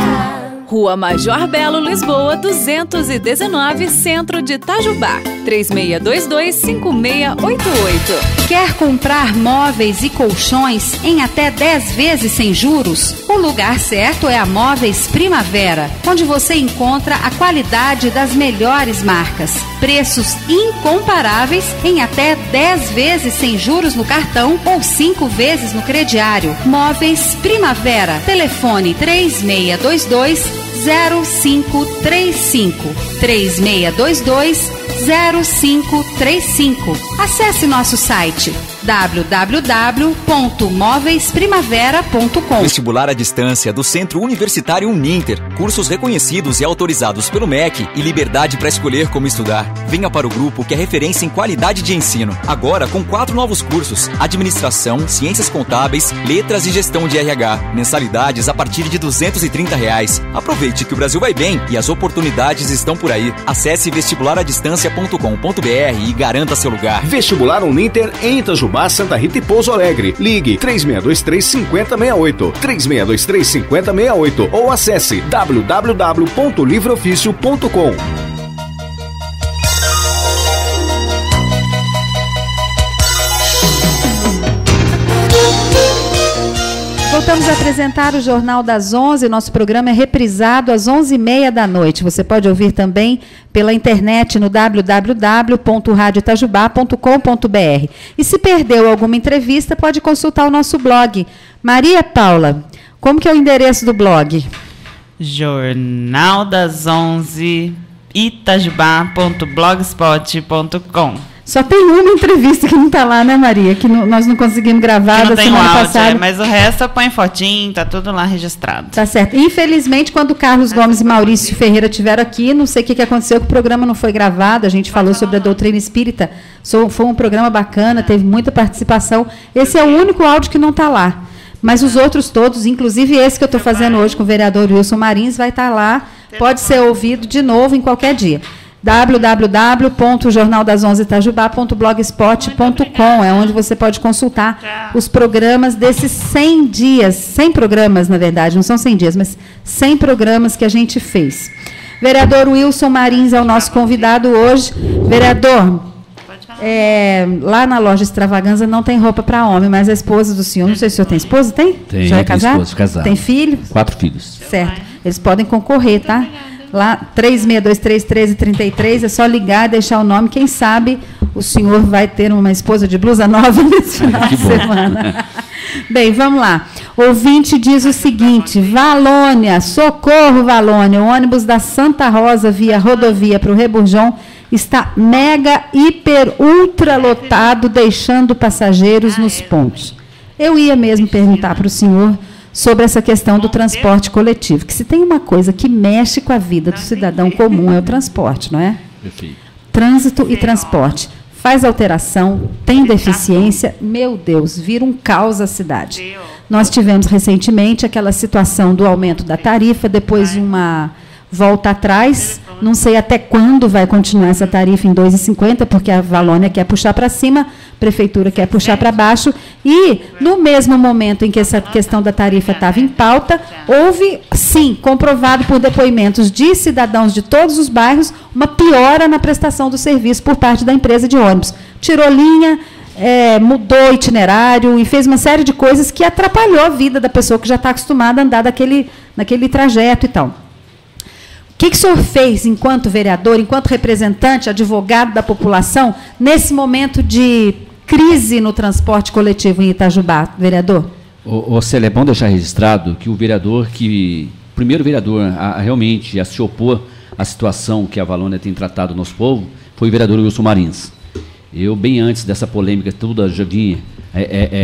Rua Major Belo, Lisboa, 219, Centro de Itajubá. 3622-5688. Quer comprar móveis e colchões em até 10 vezes sem juros? O lugar certo é a Móveis Primavera, onde você encontra a qualidade das melhores marcas. Preços incomparáveis em até 10 vezes sem juros no cartão ou 5 vezes no crediário. Móveis Primavera. Telefone 3622-0535. 3622-0535. Acesse nosso site www.moveisprimavera.com. Vestibular à distância do Centro Universitário Uninter. Cursos reconhecidos e autorizados pelo MEC e liberdade para escolher como estudar. Venha para o grupo que é referência em qualidade de ensino. Agora com 4 novos cursos: Administração, Ciências Contábeis, Letras e Gestão de RH. Mensalidades a partir de R$230. Aproveite que o Brasil vai bem e as oportunidades estão por aí. Acesse vestibularadistancia.com.br e garanta seu lugar. Vestibular Uninter em Itajubá, Santa Rita e Pouso Alegre. Ligue 3623-5068, 3623-5068 ou acesse www.livreoficio.com. Voltamos a apresentar o Jornal das 11. Nosso programa é reprisado às 11h30 da noite. Você pode ouvir também pela internet no www.radioitajubá.com.br. E se perdeu alguma entrevista, pode consultar o nosso blog. Maria Paula, como que é o endereço do blog? Jornal das 11 itajubá.blogspot.com. Só tem uma entrevista que não está lá, né, Maria? Que nós não conseguimos gravar da semana passada. Mas o resto põe fotinho, tá tudo lá registrado. Tá certo. Infelizmente, quando o Carlos Gomes e Maurício Ferreira estiveram aqui, não sei o que aconteceu, que o programa não foi gravado. A gente falou sobre a doutrina espírita. Foi um programa bacana, teve muita participação. Esse é o único áudio que não está lá. Mas os outros todos, inclusive esse que eu estou fazendo hoje com o vereador Wilson Marins, vai estar lá. Pode ser ouvido de novo em qualquer dia. www.jornaldas11itajubá.blogspot.com é onde você pode consultar os programas desses 100 dias, 100 programas, na verdade, não são 100 dias, mas 100 programas que a gente fez. Vereador Wilson Marins é o nosso convidado hoje. Vereador, lá na loja Extravaganza não tem roupa para homem, mas a esposa do senhor, não sei se o senhor tem esposa, tem? Tem, já é casado? Esposa, casado. Tem filho? 4 filhos. Certo. Eles podem concorrer, tá? Lá, 3623-1333, é só ligar, deixar o nome. Quem sabe o senhor vai ter uma esposa de blusa nova nesse final de semana. Bem, vamos lá. Ouvinte diz o seguinte: Valônia, socorro, Valônia. O ônibus da Santa Rosa via rodovia para o Reburjão está mega, hiper, ultra lotado, deixando passageiros nos pontos. Eu ia mesmo perguntar para o senhor sobre essa questão do transporte coletivo, que se tem uma coisa que mexe com a vida do cidadão comum é o transporte, não é? Perfeito. Trânsito e transporte. Faz alteração, tem deficiência, meu Deus, vira um caos a cidade. Nós tivemos recentemente aquela situação do aumento da tarifa, depois uma volta atrás, Não sei até quando vai continuar essa tarifa em R$ 2,50, porque a Valônia quer puxar para cima, a Prefeitura quer puxar para baixo. E, no mesmo momento em que essa questão da tarifa estava em pauta, houve, sim, comprovado por depoimentos de cidadãos de todos os bairros, uma piora na prestação do serviço por parte da empresa de ônibus. Tirou linha, mudou itinerário e fez uma série de coisas que atrapalhou a vida da pessoa que já está acostumada a andar naquele trajeto e tal. O que o senhor fez enquanto vereador, enquanto representante, advogado da população, nesse momento de crise no transporte coletivo em Itajubá, vereador? Célia, é bom deixar registrado que o primeiro vereador realmente a se opor à situação que a Valônia tem tratado o nosso povo foi o vereador Wilson Marins. Eu, bem antes dessa polêmica toda, já vinha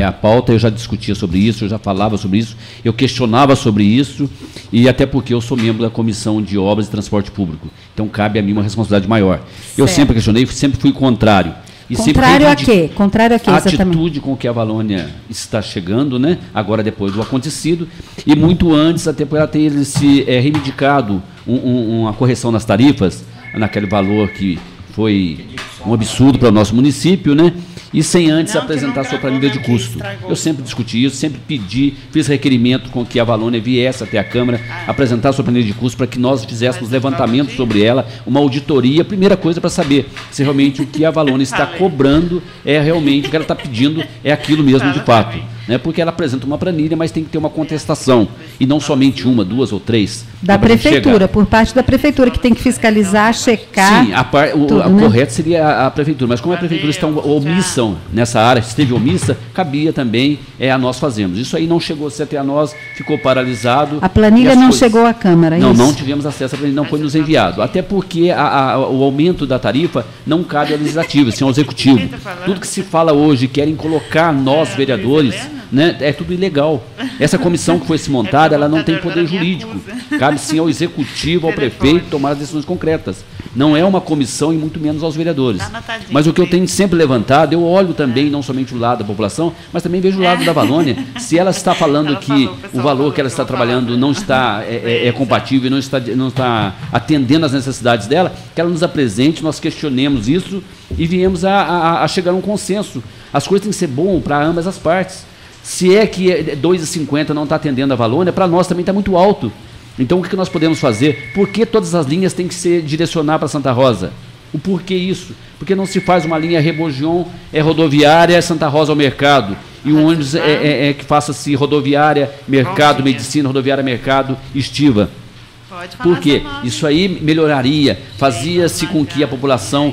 a pauta, eu já discutia sobre isso, eu já falava sobre isso, eu questionava sobre isso, e até porque eu sou membro da Comissão de Obras e Transporte Público. Então, cabe a mim uma responsabilidade maior. Certo. Eu sempre questionei, sempre fui contrário. E contrário a quê? Contrário a quê, exatamente? A atitude com que a Valônia está chegando, né? Agora depois do acontecido, e muito antes, até por ela ter se reivindicado uma correção nas tarifas, naquele valor que foi um absurdo para o nosso município, né? E sem antes apresentar sua planilha de custo. Eu sempre discuti isso, sempre pedi, fiz requerimento com que a Valônia viesse até a Câmara apresentar sua planilha de custo para que nós fizéssemos levantamento sobre ela, uma auditoria, primeira coisa para saber se realmente o que a Valônia está cobrando é realmente o que ela está pedindo, é aquilo mesmo de fato. Né? Porque ela apresenta uma planilha, mas tem que ter uma contestação, e não somente uma, duas ou três. Da Prefeitura, por parte da Prefeitura, que tem que fiscalizar, checar. Sim, o correto seria a Prefeitura, mas como a Prefeitura está omissa nessa área, esteve omissa, cabia também a nós fazermos. Isso aí não chegou até a nós, ficou paralisado. A planilha não chegou à Câmara, não, não tivemos acesso à planilha, não foi nos enviado. Até porque o aumento da tarifa não cabe ao Legislativo, sim ao Executivo. Tudo que se fala hoje, querem colocar nós, vereadores, né, é tudo ilegal. Essa comissão que foi se montada, ela não tem poder jurídico. Cabe sim ao Executivo, ao prefeito, tomar as decisões concretas. Não é uma comissão e muito menos aos vereadores. Mas o que eu tenho sempre levantado, eu olho também, não somente o lado da população, mas também vejo o lado da Valônia. Se ela está falando que o valor que ela está trabalhando não está compatível, não está atendendo às necessidades dela, que ela nos apresente, nós questionemos isso e viemos a chegar a um consenso. As coisas têm que ser bom para ambas as partes. Se é que R$ 2,50 não está atendendo a Valônia, para nós também está muito alto. Então, o que nós podemos fazer? Por que todas as linhas têm que se direcionar para Santa Rosa? O porquê isso? Porque não se faz uma linha Rebogion, rodoviária, Santa Rosa ao mercado. E o ônibus que faça-se rodoviária, mercado, medicina, rodoviária, mercado, estiva. Por quê? Isso aí melhoraria, fazia-se com que a população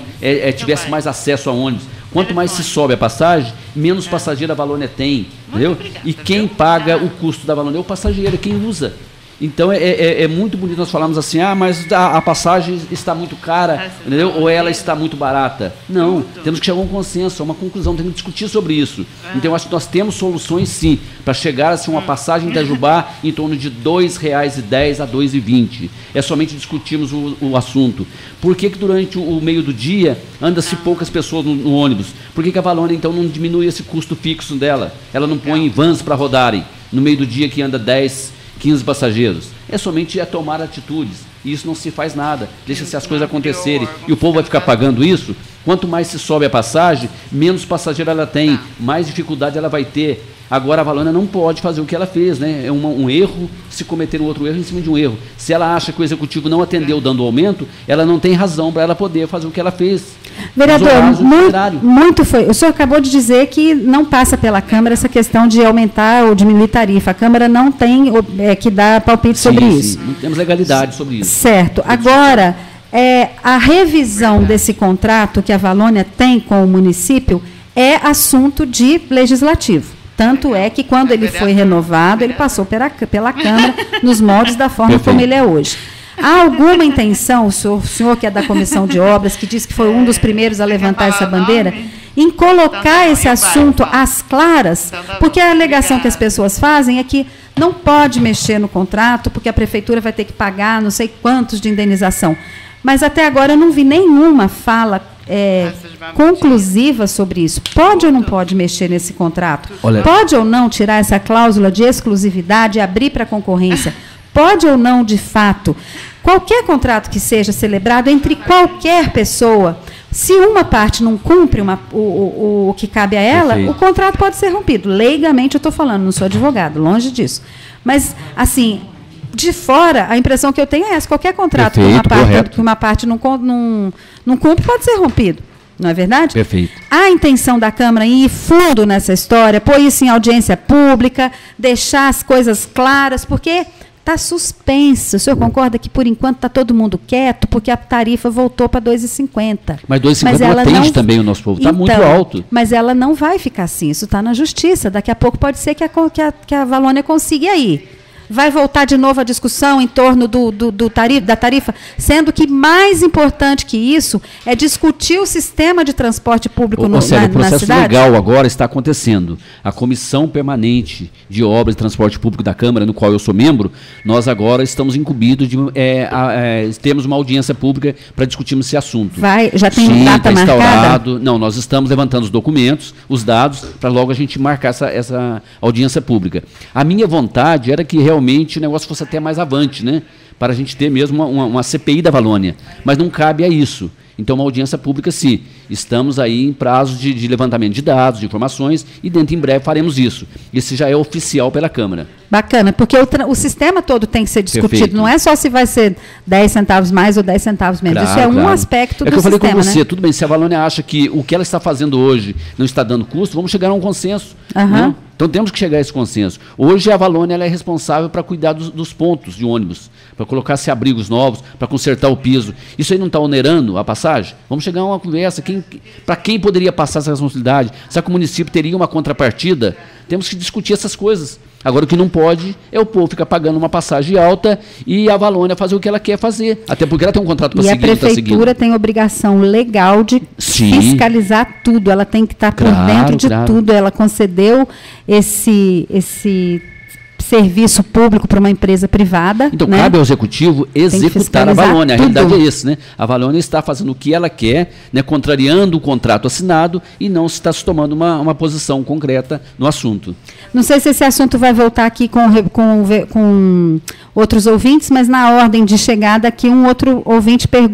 tivesse mais acesso a ônibus. Quanto mais se sobe a passagem, menos passageiro a Valônia tem, entendeu? E quem paga o custo da Valônia é o passageiro, quem usa. Então, é muito bonito nós falarmos assim, mas a passagem está muito cara, entendeu? Ou ela está muito barata. Não, temos que chegar a um consenso, a uma conclusão, temos que discutir sobre isso. Então, eu acho que nós temos soluções, sim, para chegar a uma passagem em Itajubá em torno de R$ 2,10 a R$ 2,20. É somente discutirmos o assunto. Por que durante o meio do dia anda-se poucas pessoas no ônibus? Por que a Valônia, então, não diminui esse custo fixo dela? Ela não põe vans para rodarem no meio do dia que anda 10, 15 passageiros. É somente tomar atitudes. E isso não se faz nada. Deixa-se as coisas acontecerem. E o povo vai ficar pagando isso. Quanto mais se sobe a passagem, menos passageiro ela tem, mais dificuldade ela vai ter. Agora a Valônia não pode fazer o que ela fez, né? É um erro, se cometer um outro erro em cima de um erro. Se ela acha que o Executivo não atendeu dando aumento, ela não tem razão para ela poder fazer o que ela fez. Vereador, muito foi. O senhor acabou de dizer que não passa pela Câmara essa questão de aumentar ou diminuir tarifa. A Câmara não tem que dar palpite sobre isso. Não temos legalidade sobre isso. Certo. Agora, a revisão desse contrato que a Valônia tem com o município é assunto de legislativo. Tanto é que, quando ele foi renovado, ele passou pela Câmara nos moldes da forma como ele é hoje. Há alguma intenção, o senhor que é da Comissão de Obras, que disse que foi um dos primeiros a levantar essa bandeira, em colocar esse assunto às claras? Porque a alegação que as pessoas fazem é que não pode mexer no contrato, porque a Prefeitura vai ter que pagar não sei quantos de indenização. Mas até agora eu não vi nenhuma fala conclusiva sobre isso. Pode ou não pode mexer nesse contrato? Pode ou não tirar essa cláusula de exclusividade e abrir para a concorrência? pode ou não, de fato, qualquer contrato que seja celebrado entre qualquer pessoa, se uma parte não cumpre o que cabe a ela, o contrato pode ser rompido. Legalmente eu estou falando, não sou advogado, longe disso. Mas, assim, de fora, a impressão que eu tenho é essa. Qualquer contrato que uma parte não cumpre pode ser rompido. Não é verdade? Perfeito. A intenção da Câmara em ir fundo nessa história, pôr isso em audiência pública, deixar as coisas claras, porque está suspenso. O senhor concorda que, por enquanto, está todo mundo quieto, porque a tarifa voltou para 2,50. Mas 2,50 não atende também o nosso povo, está muito alto. Mas ela não vai ficar assim, isso está na Justiça. Daqui a pouco pode ser que a Valônia consiga ir. Vai voltar de novo a discussão em torno da tarifa, sendo que mais importante que isso é discutir o sistema de transporte público na cidade. O processo legal agora está acontecendo. A Comissão Permanente de Obras de Transporte Público da Câmara, no qual eu sou membro, nós agora estamos incumbidos de termos uma audiência pública para discutirmos esse assunto. Já tem data marcada? Não, nós estamos levantando os documentos, os dados, para logo a gente marcar essa audiência pública. A minha vontade era que realmente o negócio fosse até mais avante, né? Para a gente ter mesmo uma CPI da Valônia. Mas não cabe a isso. Então, uma audiência pública, sim. Estamos aí em prazo de levantamento de dados, de informações, e dentro em breve faremos isso. Esse já é oficial pela Câmara. Bacana, porque o sistema todo tem que ser discutido. Perfeito. Não é só se vai ser 10 centavos mais ou 10 centavos menos. Claro, isso é um aspecto do sistema. É que eu falei com você, tudo bem, se a Valônia acha que o que ela está fazendo hoje não está dando custo, vamos chegar a um consenso. Né? Então temos que chegar a esse consenso. Hoje a Valônia ela é responsável para cuidar dos pontos de ônibus, para colocar-se abrigos novos, para consertar o piso. Isso aí não está onerando a passagem? Vamos chegar a uma conversa. Para quem poderia passar essa responsabilidade? Será que o município teria uma contrapartida? Temos que discutir essas coisas. Agora, o que não pode é o povo ficar pagando uma passagem alta e a Valônia fazer o que ela quer fazer. Até porque ela tem um contrato para seguir. E a prefeitura tem obrigação legal de fiscalizar tudo. Ela tem que estar por dentro de tudo. Ela concedeu esse serviço público para uma empresa privada. Então, né? Cabe ao Executivo executar a Valônia. A realidade é essa, né? A Valônia está fazendo o que ela quer, né? Contrariando o contrato assinado e não está se tomando uma posição concreta no assunto. Não sei se esse assunto vai voltar aqui com outros ouvintes, mas na ordem de chegada aqui um outro ouvinte pede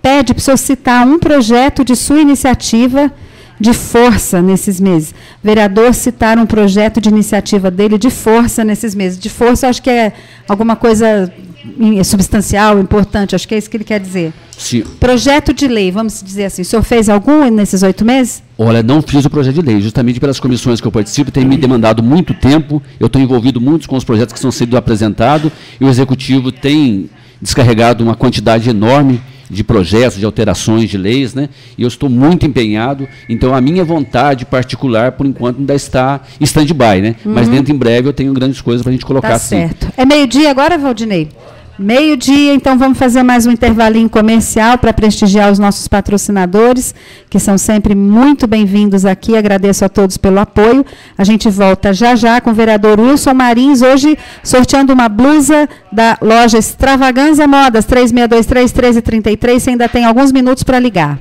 para o senhor citar um projeto de sua iniciativa de força nesses meses. Vereador citar um projeto de iniciativa dele de força nesses meses. De força, acho que é alguma coisa substancial, importante, acho que é isso que ele quer dizer. Sim. Projeto de lei, vamos dizer assim. O senhor fez algum nesses 8 meses? Olha, não fiz o projeto de lei, justamente pelas comissões que eu participo, tem me demandado muito tempo, eu estou envolvido muito com os projetos que estão sendo apresentados, e o Executivo tem descarregado uma quantidade enorme de projetos, de alterações de leis, né? E eu estou muito empenhado, então a minha vontade particular, por enquanto, ainda está em stand-by, né? Mas dentro em breve eu tenho grandes coisas para a gente colocar assim. Tá certo. É meio-dia agora, Valdinei? Meio-dia, então vamos fazer mais um intervalinho comercial para prestigiar os nossos patrocinadores, que são sempre muito bem-vindos aqui. Agradeço a todos pelo apoio. A gente volta já com o vereador Wilson Marins, hoje sorteando uma blusa da loja Extravaganza Modas, 3623-1333. Você ainda tem alguns minutos para ligar.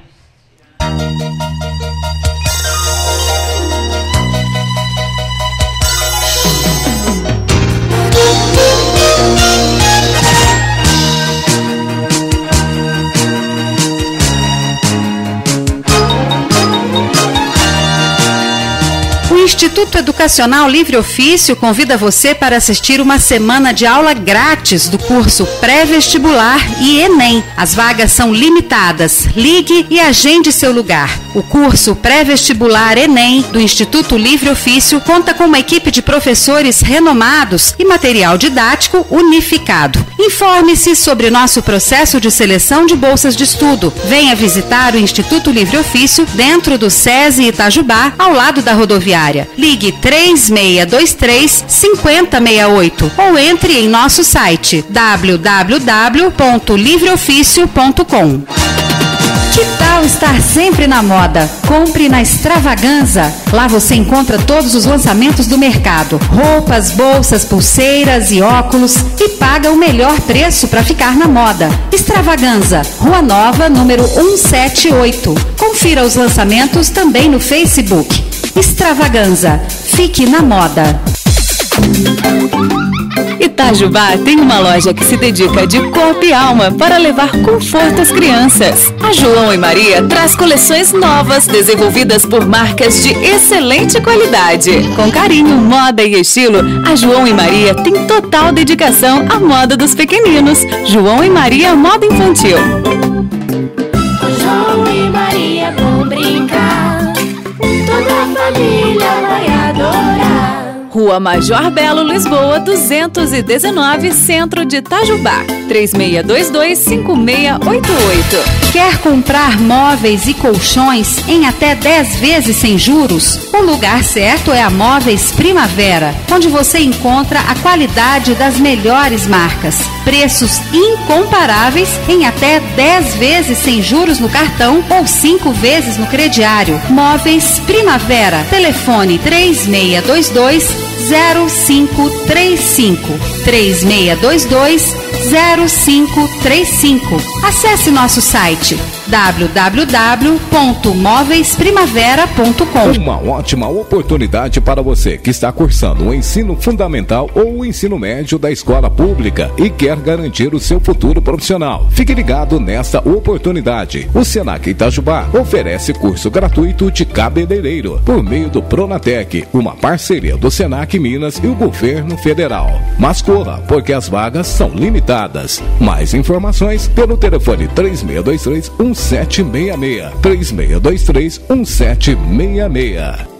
O Instituto Educacional Livre Ofício convida você para assistir uma semana de aula grátis do curso pré-vestibular e Enem. As vagas são limitadas. Ligue e agende seu lugar. O curso pré-vestibular Enem do Instituto Livre Ofício conta com uma equipe de professores renomados e material didático unificado. Informe-se sobre nosso processo de seleção de bolsas de estudo. Venha visitar o Instituto Livre Ofício dentro do SESI Itajubá, ao lado da rodoviária. Ligue 3623-5068 ou entre em nosso site www.livreoficio.com. Que tal estar sempre na moda? Compre na Extravaganza. Lá você encontra todos os lançamentos do mercado. Roupas, bolsas, pulseiras e óculos e paga o melhor preço para ficar na moda. Extravaganza, Rua Nova, número 178. Confira os lançamentos também no Facebook. Extravaganza, fique na moda. Itajubá tem uma loja que se dedica de corpo e alma para levar conforto às crianças. A João e Maria traz coleções novas desenvolvidas por marcas de excelente qualidade. Com carinho, moda e estilo, a João e Maria tem total dedicação à moda dos pequeninos. João e Maria Moda Infantil. João e Maria vão brincar, toda a família vai adorar. Rua Major Belo, Lisboa, 219, Centro de Itajubá. 3622-5688. Quer comprar móveis e colchões em até 10 vezes sem juros? O lugar certo é a Móveis Primavera, onde você encontra a qualidade das melhores marcas. Preços incomparáveis em até 10 vezes sem juros no cartão ou 5 vezes no crediário. Móveis Primavera. Telefone 3622-0535. 3622-0535. Acesse nosso site www.móveisprimavera.com. Uma ótima oportunidade para você que está cursando o ensino fundamental ou o ensino médio da escola pública e quer garantir o seu futuro profissional. Fique ligado nesta oportunidade. O Senac Itajubá oferece curso gratuito de cabeleireiro por meio do Pronatec, uma parceria do Senac Minas e o governo federal. Mas corra, porque as vagas são limitadas. Mais informações pelo telefone 3623-1766. 3623-1766.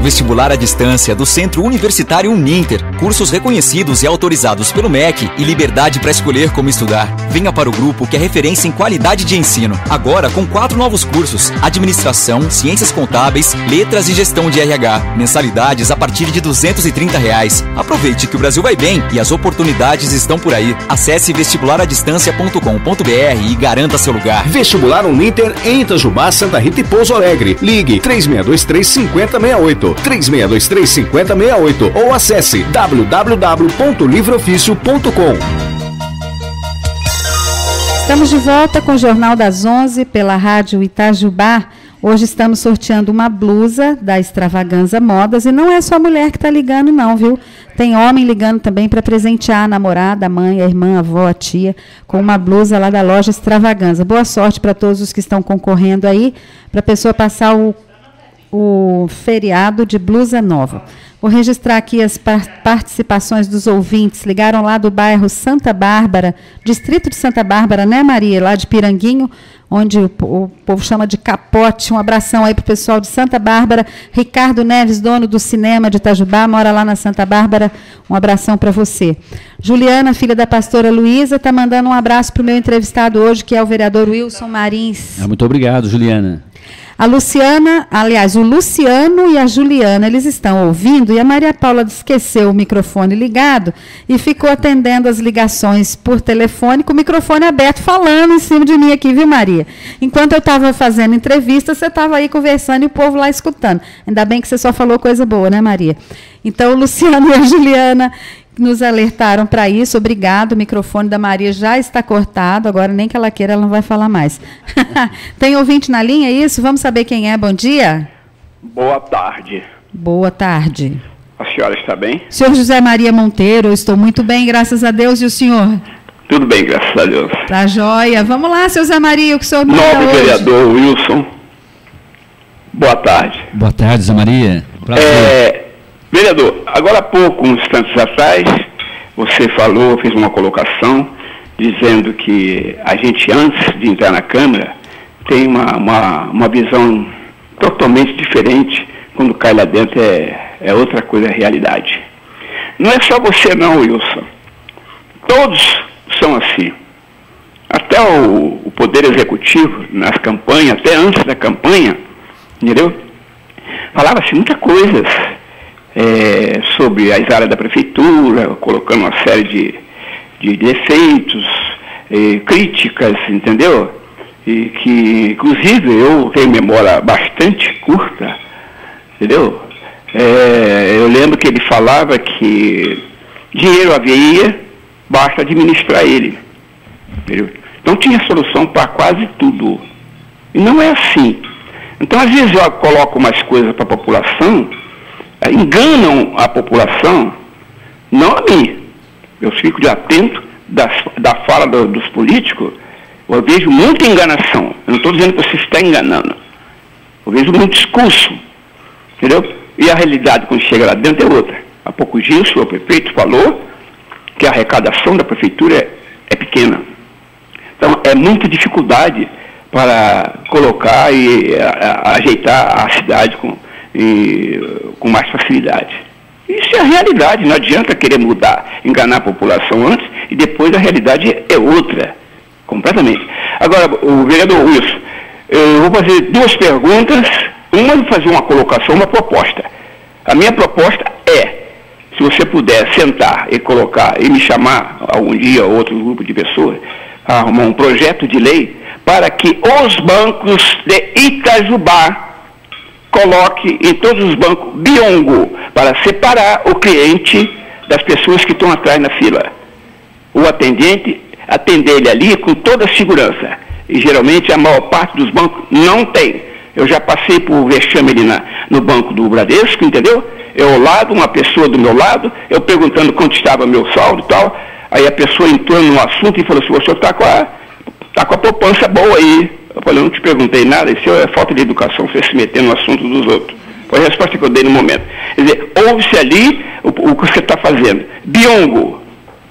Vestibular à distância do Centro Universitário Uninter. Cursos reconhecidos e autorizados pelo MEC e liberdade para escolher como estudar. Venha para o grupo que é referência em qualidade de ensino. Agora com 4 novos cursos: Administração, Ciências Contábeis, Letras e Gestão de RH. Mensalidades a partir de R$230. Aproveite que o Brasil vai bem e as oportunidades estão por aí. Acesse vestibularadistancia.com.br e garanta seu lugar. Vestibular Uninter em Itajubá, Santa Rita e Pouso Alegre. Ligue 3623-5068. 3623-5068 ou acesse www.livreoficio.com. Estamos de volta com o Jornal das 11 pela Rádio Itajubá. Hoje estamos sorteando uma blusa da Extravaganza Modas e não é só mulher que está ligando não, viu? Tem homem ligando também para presentear a namorada, a mãe, a irmã, a avó, a tia, com uma blusa lá da loja Extravaganza. Boa sorte para todos os que estão concorrendo aí, para a pessoa passar o feriado de blusa nova. Vou registrar aqui as participações dos ouvintes. Ligaram lá do bairro Santa Bárbara, distrito de Santa Bárbara, né, Maria? Lá de Piranguinho, onde o povo chama de Capote. Um abração aí para o pessoal de Santa Bárbara. Ricardo Neves, dono do cinema de Itajubá, mora lá na Santa Bárbara. Um abração para você. Juliana, filha da pastora Luísa, está mandando um abraço para o meu entrevistado hoje, que é o vereador Wilson Marins. Muito obrigado, Juliana. A Luciana, aliás, o Luciano e a Juliana, eles estão ouvindo, e a Maria Paula esqueceu o microfone ligado e ficou atendendo as ligações por telefone com o microfone aberto, falando em cima de mim aqui, viu, Maria? Enquanto eu estava fazendo entrevista, você estava aí conversando e o povo lá escutando. Ainda bem que você só falou coisa boa, né, Maria? Então, o Luciano e a Juliana nos alertaram para isso. Obrigado, o microfone da Maria já está cortado, agora nem que ela queira, ela não vai falar mais. Tem ouvinte na linha, é isso? Vamos saber quem é, bom dia? Boa tarde. Boa tarde. A senhora está bem? Senhor José Maria Monteiro, eu estou muito bem, graças a Deus, e o senhor? Tudo bem, graças a Deus. Tá joia. Vamos lá, seu Zé Maria, o que o senhor manda Nobre hoje? vereador Wilson, boa tarde. Boa tarde, Zé Maria. Prazer. Vereador, agora há pouco, uns instantes atrás, você falou, fez uma colocação, dizendo que a gente, antes de entrar na Câmara, tem uma visão totalmente diferente. Quando cai lá dentro é outra coisa, a realidade. Não é só você não, Wilson. Todos são assim. Até o Poder Executivo, nas campanhas, até antes da campanha, entendeu? Falava-se muitas coisas sobre as áreas da prefeitura, colocando uma série de defeitos, críticas, entendeu? E que, inclusive, eu tenho memória bastante curta, entendeu? Eu lembro que ele falava que dinheiro havia, basta administrar ele, entendeu? Então tinha solução para quase tudo. E não é assim. Então, às vezes, eu coloco umas coisas para a população, enganam a população, Não a mim. Eu fico de atento da fala dos políticos. Eu vejo muita enganação. Eu não estou dizendo que você está enganando. Eu vejo muito discurso. Entendeu? E a realidade, quando chega lá dentro, é outra. Há poucos dias, o prefeito falou que a arrecadação da prefeitura é pequena. Então, é muita dificuldade para colocar e ajeitar a cidade com mais facilidade. Isso é a realidade, não adianta querer mudar, enganar a população antes e depois a realidade é outra, completamente. Agora, o vereador Wilson, eu vou fazer duas perguntas, uma de fazer uma colocação, uma proposta. A minha proposta é, se você puder sentar e colocar, e me chamar algum dia, outro grupo de pessoas, a arrumar um projeto de lei para que os bancos de Itajubá coloque em todos os bancos biongo para separar o cliente das pessoas que estão atrás na fila. O atendente, atender ele ali com toda a segurança. E geralmente a maior parte dos bancos não tem. Eu já passei por vexame ali no banco do Bradesco, entendeu? Eu ao lado, uma pessoa do meu lado, eu perguntando quanto estava meu saldo e tal. Aí a pessoa entrou no assunto e falou assim, o senhor está com a poupança boa aí. Eu falei, eu não te perguntei nada, isso é falta de educação, você se meter no assunto dos outros. Foi a resposta que eu dei no momento. Quer dizer, ouve-se ali o que você está fazendo. Biongo,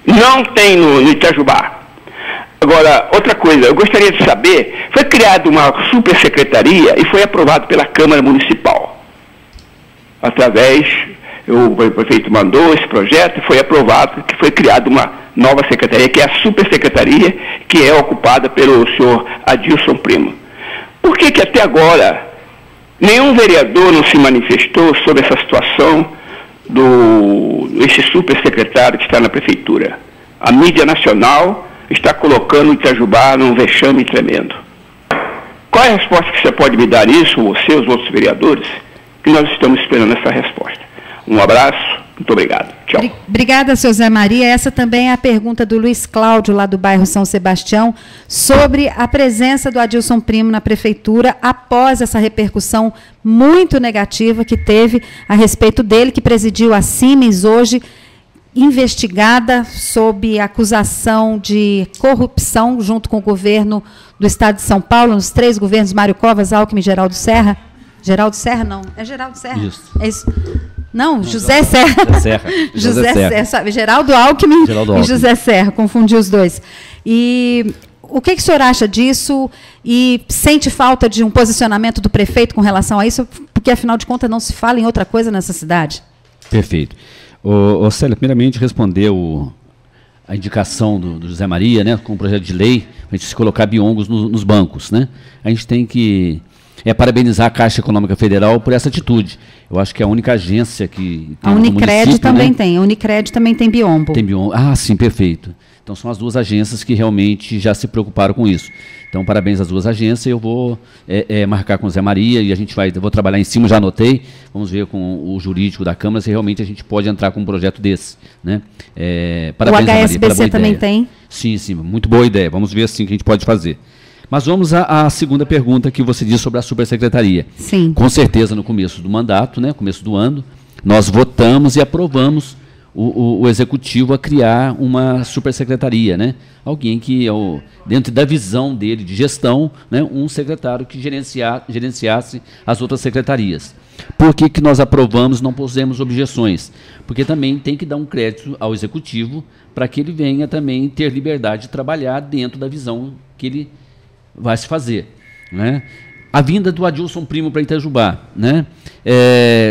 não tem no Itajubá. Agora, outra coisa, eu gostaria de saber, foi criada uma supersecretaria e foi aprovado pela Câmara Municipal. Através, o prefeito mandou esse projeto e foi aprovado, que foi criada uma nova secretaria, que é a supersecretaria, que é ocupada pelo senhor Adilson Primo. Por que até agora nenhum vereador não se manifestou sobre essa situação desse supersecretário que está na prefeitura? A mídia nacional está colocando o Itajubá num vexame tremendo. Qual é a resposta que você pode me dar nisso, você, os outros vereadores? Que nós estamos esperando essa resposta. Um abraço, muito obrigado. Tchau. Obrigada, seu Zé Maria. Essa também é a pergunta do Luiz Cláudio, lá do bairro São Sebastião, sobre a presença do Adilson Primo na prefeitura após essa repercussão muito negativa que teve a respeito dele, que presidiu a Cimes hoje, investigada sob acusação de corrupção junto com o governo do Estado de São Paulo, nos 3 governos, Mário Covas, Alckmin e Geraldo Serra. Geraldo Serra, não. É Geraldo Serra? Isso. É isso. Não, José Serra. José Serra, sabe? Geraldo Alckmin e José Serra, confundi os dois. E o que o senhor acha disso? E sente falta de um posicionamento do prefeito com relação a isso? Porque, afinal de contas, não se fala em outra coisa nessa cidade. Perfeito. Célia, primeiramente respondeu a indicação do José Maria, né, com o projeto de lei, para a gente se colocar biongos nos bancos, né? A gente tem que parabenizar a Caixa Econômica Federal por essa atitude. Eu acho que é a única agência que tem a Unicred também, né? tem. A Unicred também tem biombo. Tem biombo. Ah, sim, perfeito. Então são as duas agências que realmente já se preocuparam com isso. Então, parabéns às duas agências. Eu vou marcar com o Zé Maria e eu vou trabalhar em cima, já anotei. Vamos ver com o jurídico da Câmara se realmente a gente pode entrar com um projeto desse. Né? Parabéns, o HSBC também tem? Sim, muito boa ideia. Vamos ver assim o que a gente pode fazer. Mas vamos à segunda pergunta que você disse sobre a supersecretaria. Sim. Com certeza, no começo do mandato, né, começo do ano, nós votamos e aprovamos o executivo a criar uma supersecretaria, né? Alguém que, dentro da visão dele de gestão, né, um secretário que gerenciasse as outras secretarias. Por que nós aprovamos, não pusemos objeções? Porque também tem que dar um crédito ao executivo para que ele venha também ter liberdade de trabalhar dentro da visão que ele vai se fazer, né? A vinda do Adilson Primo para Itajubá, né?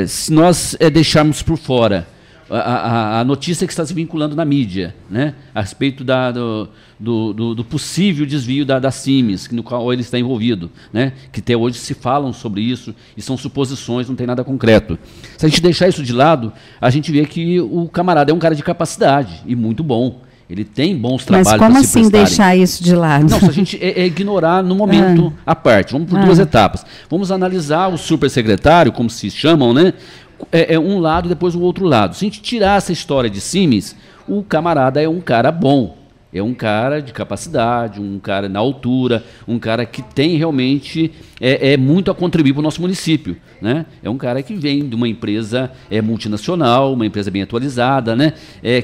Se nós deixarmos por fora a notícia que está se vinculando na mídia, né, a respeito do possível desvio da Cimes, no qual ele está envolvido, né, que até hoje se falam sobre isso, e são suposições, não tem nada concreto. Se a gente deixar isso de lado, a gente vê que o camarada é um cara de capacidade, e muito bom. Ele tem bons trabalhos para se prestarem. Mas como assim deixar isso de lado? Não, se a gente ignorar no momento à parte. Vamos por duas etapas. Vamos analisar o supersecretário, como se chamam, né? Um lado e depois o outro lado. Se a gente tirar essa história de Cimes, o camarada é um cara bom. É um cara de capacidade, um cara na altura, um cara que tem realmente muito a contribuir para o nosso município, né? É um cara que vem de uma empresa multinacional, uma empresa bem atualizada, né?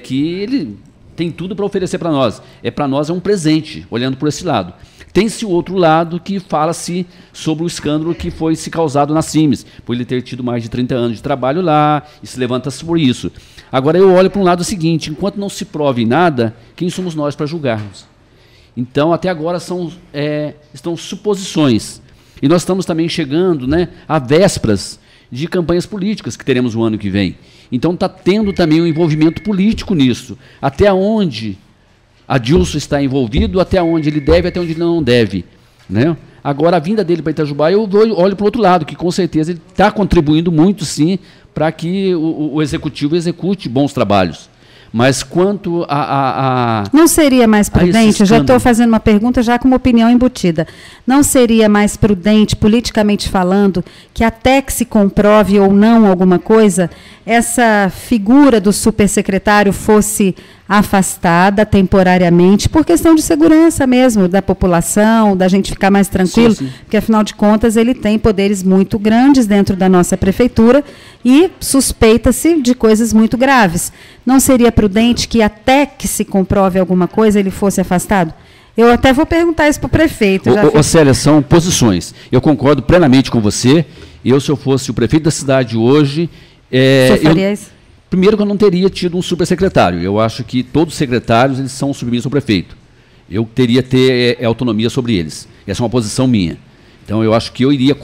Que ele tem tudo para oferecer para nós. Para nós é um presente, olhando por esse lado. Tem-se o outro lado que fala-se sobre o escândalo que foi se causado na Cimes, por ele ter tido mais de 30 anos de trabalho lá, e se levanta-se por isso. Agora eu olho para um lado seguinte, enquanto não se prove nada, quem somos nós para julgarmos? Então, até agora estão suposições. E nós estamos também chegando, né, a vésperas de campanhas políticas que teremos o ano que vem. Então está tendo também um envolvimento político nisso. Até onde Adilson está envolvido, até onde ele deve, até onde ele não deve, né? Agora, a vinda dele para Itajubá, eu olho para o outro lado, que com certeza ele está contribuindo muito, sim, para que o executivo execute bons trabalhos. Mas quanto Não seria mais prudente, eu já estou fazendo uma pergunta já com uma opinião embutida, não seria mais prudente, politicamente falando, que até que se comprove ou não alguma coisa, essa figura do supersecretário fosse afastada temporariamente, por questão de segurança mesmo, da população, da gente ficar mais tranquilo, sim. Porque, afinal de contas, ele tem poderes muito grandes dentro da nossa prefeitura e suspeita-se de coisas muito graves. Não seria prudente que, até que se comprove alguma coisa, ele fosse afastado? Eu até vou perguntar isso para o prefeito. Célia, são posições. Eu concordo plenamente com você. Se eu fosse o prefeito da cidade hoje... Você faria isso? Primeiro que eu não teria tido um supersecretário. Eu acho que todos os secretários eles são submissos ao prefeito. Eu teria ter autonomia sobre eles. Essa é uma posição minha. Então, eu acho que eu iria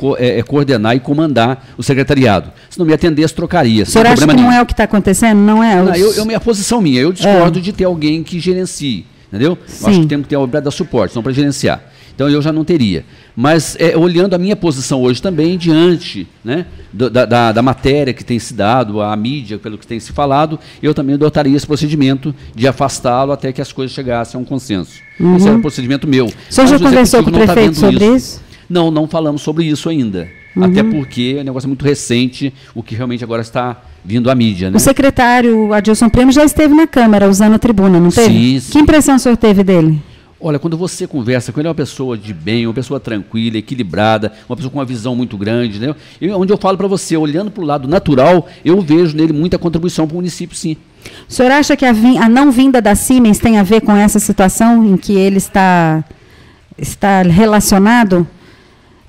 coordenar e comandar o secretariado. Se não me atendesse, trocaria. O senhor acha que não é o que está acontecendo? Não é? Minha posição minha. Eu discordo de ter alguém que gerencie. Entendeu? Eu acho que temos que ter a obrigação de dar suporte, não para gerenciar. Então, eu já não teria. Mas, olhando a minha posição hoje também, diante, né, da matéria que tem se dado, a mídia, pelo que tem se falado, eu também adotaria esse procedimento de afastá-lo até que as coisas chegassem a um consenso. Uhum. Esse é um procedimento meu. O senhor já conversou com o prefeito sobre isso? Não falamos sobre isso ainda. Uhum. Até porque o negócio é muito recente, o que realmente agora está vindo à mídia. Né? O secretário Adilson Prêmio já esteve na Câmara, usando a tribuna, não teve? Sim. Que impressão o senhor teve dele? Olha, quando você conversa com ele, é uma pessoa de bem, uma pessoa tranquila, equilibrada, uma pessoa com uma visão muito grande, né? Onde eu falo para você, olhando para o lado natural, eu vejo nele muita contribuição para o município, sim. O senhor acha que a não vinda da Siemens tem a ver com essa situação em que ele está relacionado?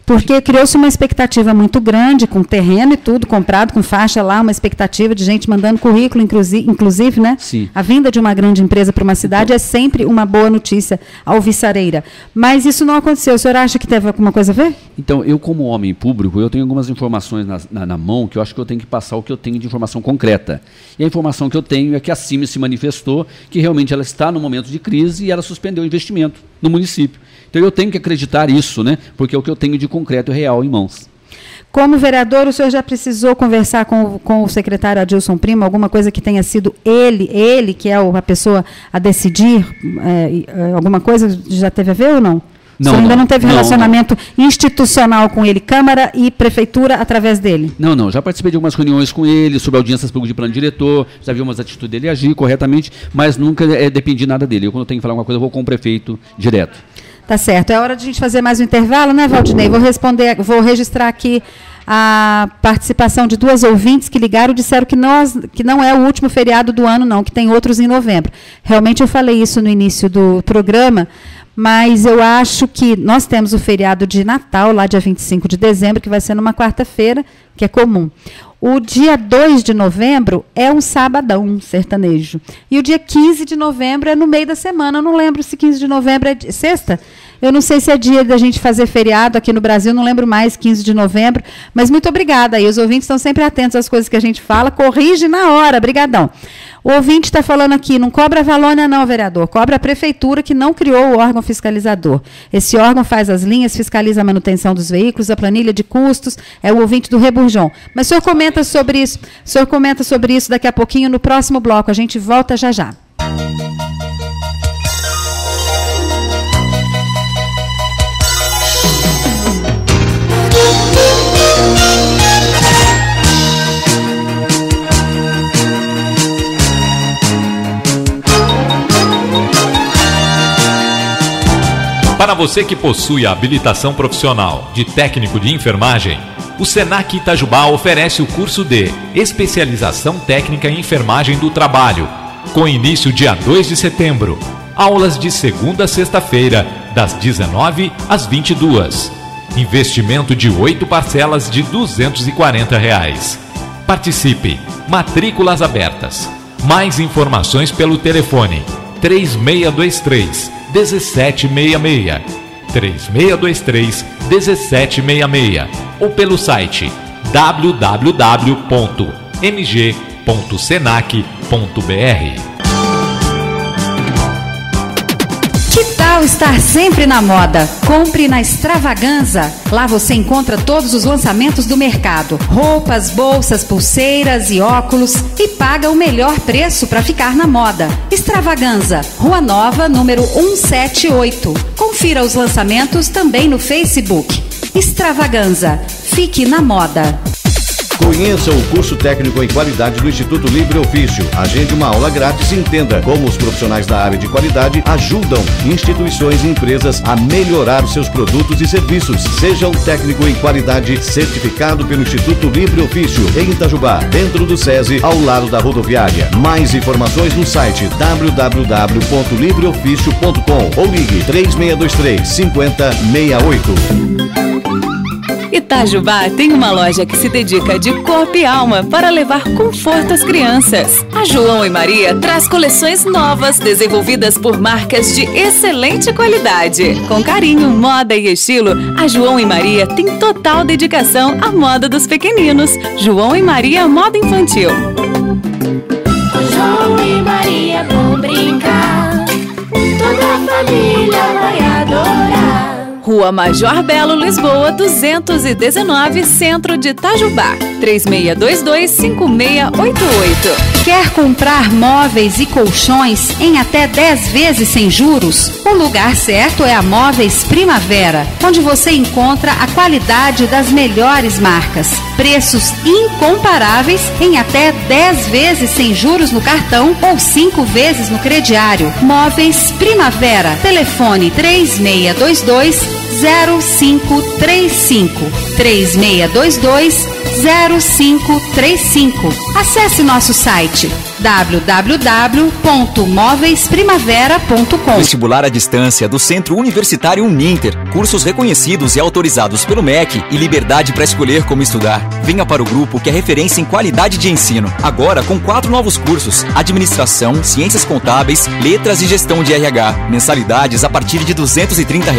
Porque criou-se uma expectativa muito grande, com terreno e tudo, comprado, com faixa lá, uma expectativa de gente mandando currículo, inclusive, né? Sim. A vinda de uma grande empresa para uma cidade é sempre uma boa notícia alvissareira. Mas isso não aconteceu. O senhor acha que teve alguma coisa a ver? Então, eu como homem público, eu tenho algumas informações na mão que eu acho que eu tenho que passar o que eu tenho de informação concreta. E a informação que eu tenho é que a Siemens se manifestou que realmente ela está no momento de crise e ela suspendeu o investimento no município. Então, eu tenho que acreditar isso, né? Porque é o que eu tenho de concreto e real em mãos. Como vereador, o senhor já precisou conversar com o secretário Adilson Primo, alguma coisa que tenha sido ele que é a pessoa a decidir, alguma coisa já teve a ver ou não? O senhor ainda não teve relacionamento institucional com ele, Câmara e Prefeitura, através dele? Não. Já participei de algumas reuniões com ele, sobre audiências públicas de plano diretor, já vi umas atitudes dele agir corretamente, mas nunca dependi nada dele. Eu, quando tenho que falar alguma coisa, eu vou com o prefeito direto. Tá certo. É hora de a gente fazer mais um intervalo, né, Valdinei? Vou registrar aqui a participação de duas ouvintes que ligaram e disseram que não é o último feriado do ano, não, que tem outros em novembro. Realmente eu falei isso no início do programa, mas eu acho que nós temos o feriado de Natal, lá dia 25 de dezembro, que vai ser numa quarta-feira, que é comum. O dia 2 de novembro é um sabadão sertanejo. E o dia 15 de novembro é no meio da semana. Eu não lembro se 15 de novembro é sexta. Eu não sei se é dia da gente fazer feriado aqui no Brasil, não lembro mais, 15 de novembro. Mas muito obrigada. E os ouvintes estão sempre atentos às coisas que a gente fala. Corrige na hora. Brigadão. O ouvinte está falando aqui, não cobra a Valônia não, vereador. Cobra a prefeitura que não criou o órgão fiscalizador. Esse órgão faz as linhas, fiscaliza a manutenção dos veículos, a planilha de custos. É o ouvinte do Reburjão. Mas o senhor comenta sobre isso. O senhor comenta sobre isso daqui a pouquinho no próximo bloco. A gente volta já já. Para você que possui a habilitação profissional de técnico de enfermagem, o Senac Itajubá oferece o curso de Especialização Técnica em Enfermagem do Trabalho, com início dia 2 de setembro. Aulas de segunda a sexta-feira, das 19 às 22. Investimento de 8 parcelas de R$ 240. Participe. Matrículas abertas. Mais informações pelo telefone 3623-1766, 3623-1766 ou pelo site www.mg.senac.br. Que tal estar sempre na moda? Compre na Extravaganza. Lá você encontra todos os lançamentos do mercado. Roupas, bolsas, pulseiras e óculos. E paga o melhor preço para ficar na moda. Extravaganza, Rua Nova, número 178. Confira os lançamentos também no Facebook. Extravaganza. Fique na moda. Conheça o curso técnico em qualidade do Instituto Livre Ofício. Agende uma aula grátis e entenda como os profissionais da área de qualidade ajudam instituições e empresas a melhorar seus produtos e serviços. Seja um técnico em qualidade certificado pelo Instituto Livre Ofício em Itajubá, dentro do SESI, ao lado da rodoviária. Mais informações no site www.livreoficio.com ou ligue 3623-5068. Itajubá tem uma loja que se dedica de corpo e alma para levar conforto às crianças. A João e Maria traz coleções novas desenvolvidas por marcas de excelente qualidade. Com carinho, moda e estilo, a João e Maria tem total dedicação à moda dos pequeninos. João e Maria Moda Infantil. João e Maria vão brincar, toda a família vai adorar. Rua Major Belo, Lisboa, 219, Centro de Itajubá. 3622-5688. Quer comprar móveis e colchões em até 10 vezes sem juros? O lugar certo é a Móveis Primavera, onde você encontra a qualidade das melhores marcas. Preços incomparáveis em até 10 vezes sem juros no cartão ou 5 vezes no crediário. Móveis Primavera. Telefone 3622-0535. 3622-0535. Acesse nosso site www.móveisprimavera.com. Vestibular à distância do Centro Universitário Uninter. Cursos reconhecidos e autorizados pelo MEC e liberdade para escolher como estudar. Venha para o grupo que é referência em qualidade de ensino. Agora com 4 novos cursos: Administração, Ciências Contábeis, Letras e Gestão de RH. Mensalidades a partir de R$ 230.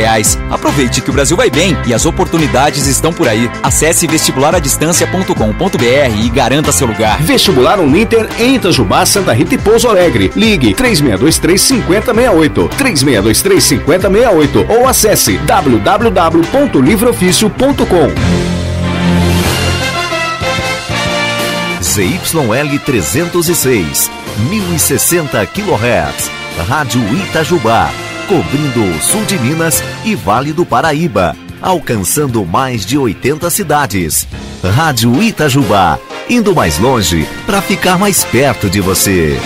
Aproveite que o Brasil vai bem e as oportunidades estão por aí. Acesse vestibularadistancia.com.br e garanta seu lugar. Vestibular Uninter em Itajubá, Santa Rita e Pouso Alegre. Ligue 3623-5068, 3623-5068 ou acesse www.livreoficio.com. ZYL 306, 1060 kHz, Rádio Itajubá, cobrindo o sul de Minas e Vale do Paraíba, alcançando mais de 80 cidades. Rádio Itajubá, indo mais longe para ficar mais perto de você.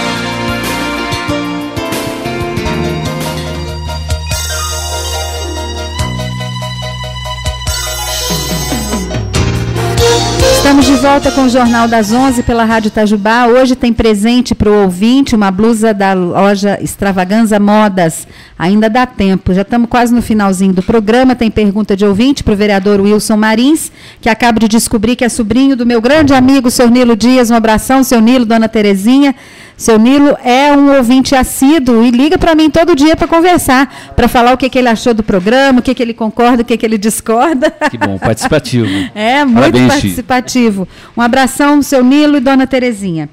Estamos de volta com o Jornal das 11 pela Rádio Itajubá. Hoje tem presente para o ouvinte uma blusa da loja Extravaganza Modas. Ainda dá tempo, já estamos quase no finalzinho do programa. Tem pergunta de ouvinte para o vereador Wilson Marins, que acaba de descobrir que é sobrinho do meu grande amigo, seu Nilo Dias. Um abração, seu Nilo, dona Terezinha. Seu Nilo é um ouvinte assíduo e liga para mim todo dia para conversar, para falar o que ele achou do programa, o que ele concorda, o que ele discorda. Que bom, participativo. É, muito Parabéns, participativo. Um abração, seu Nilo e dona Terezinha.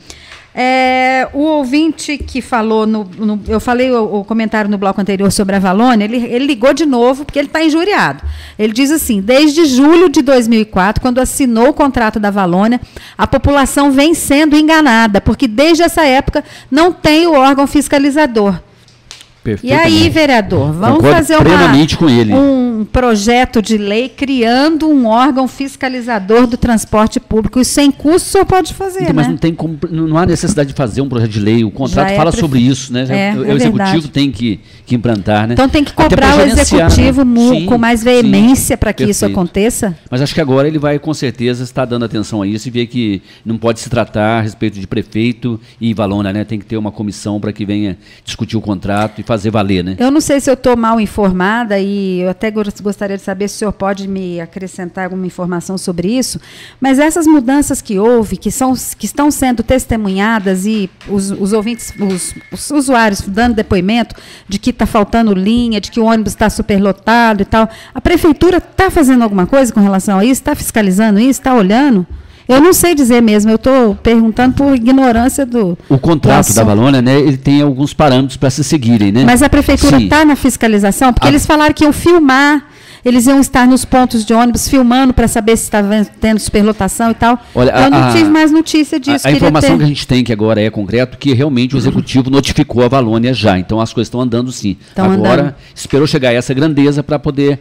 O ouvinte que falou, eu falei o comentário no bloco anterior sobre a Valônia, ele ligou de novo, porque ele está injuriado. Ele diz assim: desde julho de 2004, quando assinou o contrato da Valônia, a população vem sendo enganada, porque desde essa época não tem o órgão fiscalizador. E aí, vereador, vamos fazer com ele. um projeto de lei criando um órgão fiscalizador do transporte público. Isso sem custo o senhor pode fazer, então, mas não há necessidade de fazer um projeto de lei. O contrato fala sobre isso, né? O executivo tem que implantar, né? Então tem que cobrar o executivo com mais veemência para que isso aconteça? Mas acho que agora ele vai, com certeza, estar dando atenção a isso e ver que não pode se tratar a respeito de prefeito e Valônia, né? Tem que ter uma comissão para que venha discutir o contrato e fazer valer, né? Eu não sei se eu estou mal informada e eu até gostaria de saber se o senhor pode me acrescentar alguma informação sobre isso, mas essas mudanças que houve, que estão sendo testemunhadas e os ouvintes, os usuários dando depoimento de que está faltando linha, de que o ônibus está superlotado e tal, a prefeitura está fazendo alguma coisa com relação a isso? Está fiscalizando isso? Está olhando? Eu não sei dizer mesmo, eu estou perguntando por ignorância do... O contrato da Valônia, né, ele tem alguns parâmetros para se seguirem, né? Mas a prefeitura está na fiscalização? Porque eles falaram que iam filmar, eles iam estar nos pontos de ônibus filmando para saber se estava tendo superlotação e tal. Olha, eu não tive mais notícia disso. A informação que a gente tem, que agora é concreto, que realmente o executivo notificou a Valônia já. Então as coisas estão andando sim. Agora esperou chegar a essa grandeza para poder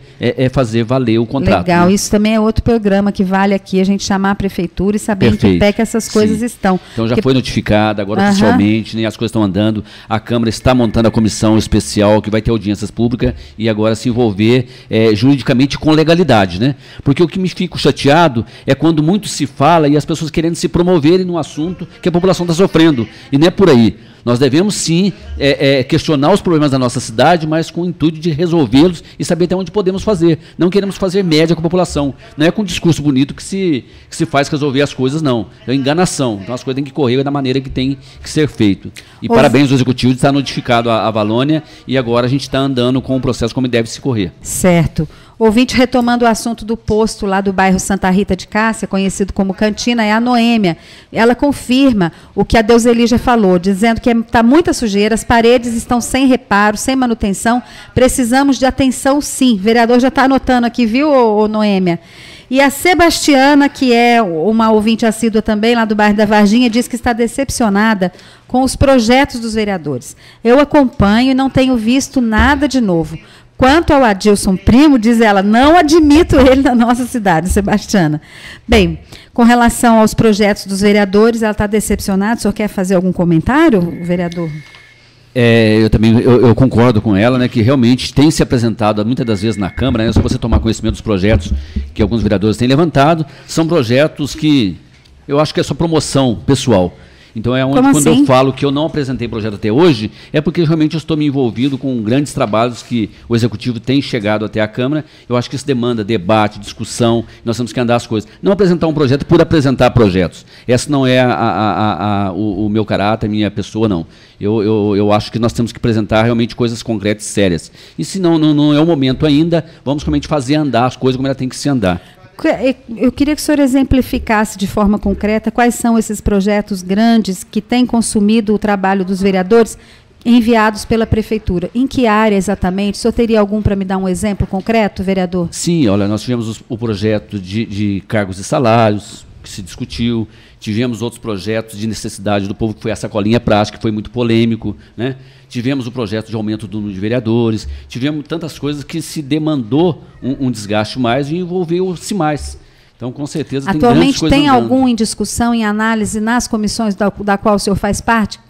fazer valer o contrato. Legal, né? Isso também é outro programa que vale aqui, a gente chamar a prefeitura e saber em que pé que essas coisas estão. Então já foi notificada, agora oficialmente, né, as coisas estão andando. A Câmara está montando a comissão especial que vai ter audiências públicas e agora se envolver juridicamente com legalidade, né? Porque o que me fico chateado é quando muito se fala e as pessoas querendo se promoverem num assunto que a população está sofrendo. E não é por aí. Nós devemos sim questionar os problemas da nossa cidade, mas com o intuito de resolvê-los e saber até onde podemos fazer. Não queremos fazer média com a população. Não é com um discurso bonito que se faz resolver as coisas, não. É enganação. Então as coisas têm que correr da maneira que tem que ser feito. E parabéns ao Executivo de estar notificado a Valônia e agora a gente está andando com o processo como deve se correr. Certo. Ouvinte, retomando o assunto do posto lá do bairro Santa Rita de Cássia, conhecido como Cantina, é a Noêmia. Ela confirma o que a Deuseli já falou, dizendo que está muita sujeira, as paredes estão sem reparo, sem manutenção, precisamos de atenção sim. O vereador já está anotando aqui, viu, Noêmia? E a Sebastiana, que é uma ouvinte assídua também, lá do bairro da Varginha, diz que está decepcionada com os projetos dos vereadores. Eu acompanho e não tenho visto nada de novo. Quanto ao Adilson Primo, diz ela, não admito ele na nossa cidade, Sebastiana. Bem, com relação aos projetos dos vereadores, ela está decepcionada. O senhor quer fazer algum comentário, vereador? Eu também eu concordo com ela, né, que realmente tem se apresentado muitas das vezes na Câmara, né, só você tomar conhecimento dos projetos que alguns vereadores têm levantado, são projetos que eu acho que é só promoção pessoal. Então é onde, quando eu falo que eu não apresentei projeto até hoje, é porque realmente eu estou me envolvido com grandes trabalhos que o Executivo tem chegado até a Câmara. Eu acho que isso demanda debate, discussão, nós temos que andar as coisas. Não apresentar um projeto por apresentar projetos. Essa não é o meu caráter, a minha pessoa, não. Eu acho que nós temos que apresentar realmente coisas concretas e sérias. E se não é o momento ainda, vamos realmente fazer andar as coisas como ela tem que se andar. Eu queria que o senhor exemplificasse de forma concreta quais são esses projetos grandes que têm consumido o trabalho dos vereadores enviados pela Prefeitura. Em que área exatamente? O senhor teria algum para me dar um exemplo concreto, vereador? Sim, olha, nós tivemos o projeto de cargos e salários, que se discutiu, tivemos outros projetos de necessidade do povo, que foi a sacolinha prática, que foi muito polêmico, né? Tivemos o projeto de aumento do número de vereadores, tivemos tantas coisas que se demandou um desgaste mais e envolveu-se mais. Então, com certeza, tem grandes coisas andando. Atualmente tem algum em discussão, em análise nas comissões da qual o senhor faz parte?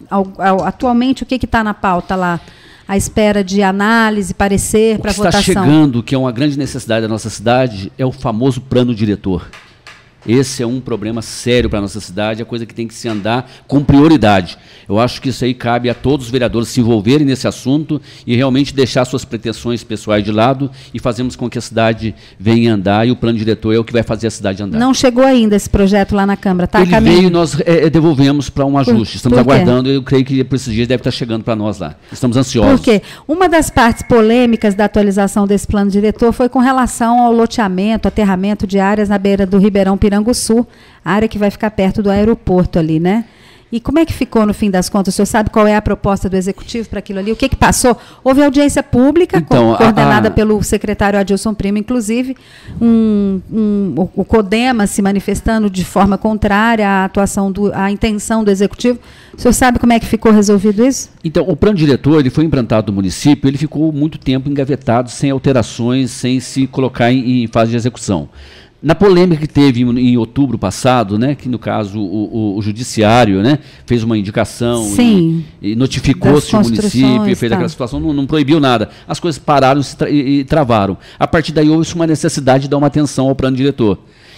Atualmente, o que está na pauta lá? À espera de análise, parecer para votação? O que está chegando, que é uma grande necessidade da nossa cidade, é o famoso plano diretor. Esse é um problema sério para a nossa cidade, é coisa que tem que se andar com prioridade. Eu acho que isso aí cabe a todos os vereadores se envolverem nesse assunto e realmente deixar suas pretensões pessoais de lado e fazermos com que a cidade venha andar, e o plano diretor é o que vai fazer a cidade andar. Não chegou ainda esse projeto lá na Câmara, está a caminho? Ele veio e nós devolvemos para um ajuste. Estamos aguardando, eu creio que por esses dias deve estar chegando para nós lá. Estamos ansiosos. Por quê? Uma das partes polêmicas da atualização desse plano diretor foi com relação ao loteamento, aterramento de áreas na beira do Ribeirão Piranguçu, área que vai ficar perto do aeroporto ali, né? E como é que ficou no fim das contas? O senhor sabe qual é a proposta do Executivo para aquilo ali? O que passou? Houve audiência pública, então, coordenada pelo secretário Adilson Primo, inclusive, o CODEMA se manifestando de forma contrária à atuação, à intenção do Executivo. O senhor sabe como é que ficou resolvido isso? Então, o plano diretor, ele foi implantado no município, ele ficou muito tempo engavetado, sem alterações, sem se colocar em fase de execução. Na polêmica que teve em outubro passado, né, que no caso o judiciário, né, fez uma indicação e notificou-se o município, fez aquela situação, não proibiu nada. As coisas pararam e travaram. A partir daí houve uma necessidade de dar uma atenção ao plano diretor.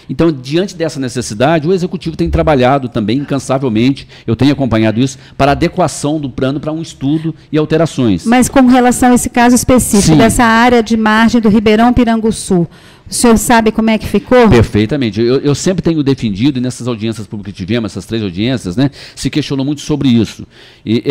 Então, diante dessa necessidade, o Executivo tem trabalhado também incansavelmente, eu tenho acompanhado isso, para a adequação do plano para um estudo e alterações. Mas com relação a esse caso específico, dessa área de margem do Ribeirão Piranguçu, o senhor sabe como é que ficou? Perfeitamente. Eu sempre tenho defendido, e nessas audiências públicas que tivemos, essas 3 audiências, né, se questionou muito sobre isso. E,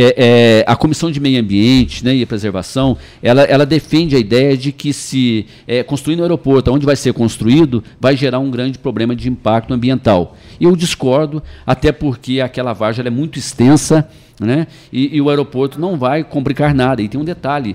a Comissão de Meio Ambiente, né, e Preservação, ela defende a ideia de que se construir no aeroporto, onde vai ser construído, vai gerar um grande problema de impacto ambiental. E eu discordo, até porque aquela vargem ela é muito extensa, né? E o aeroporto não vai complicar nada. E tem um detalhe,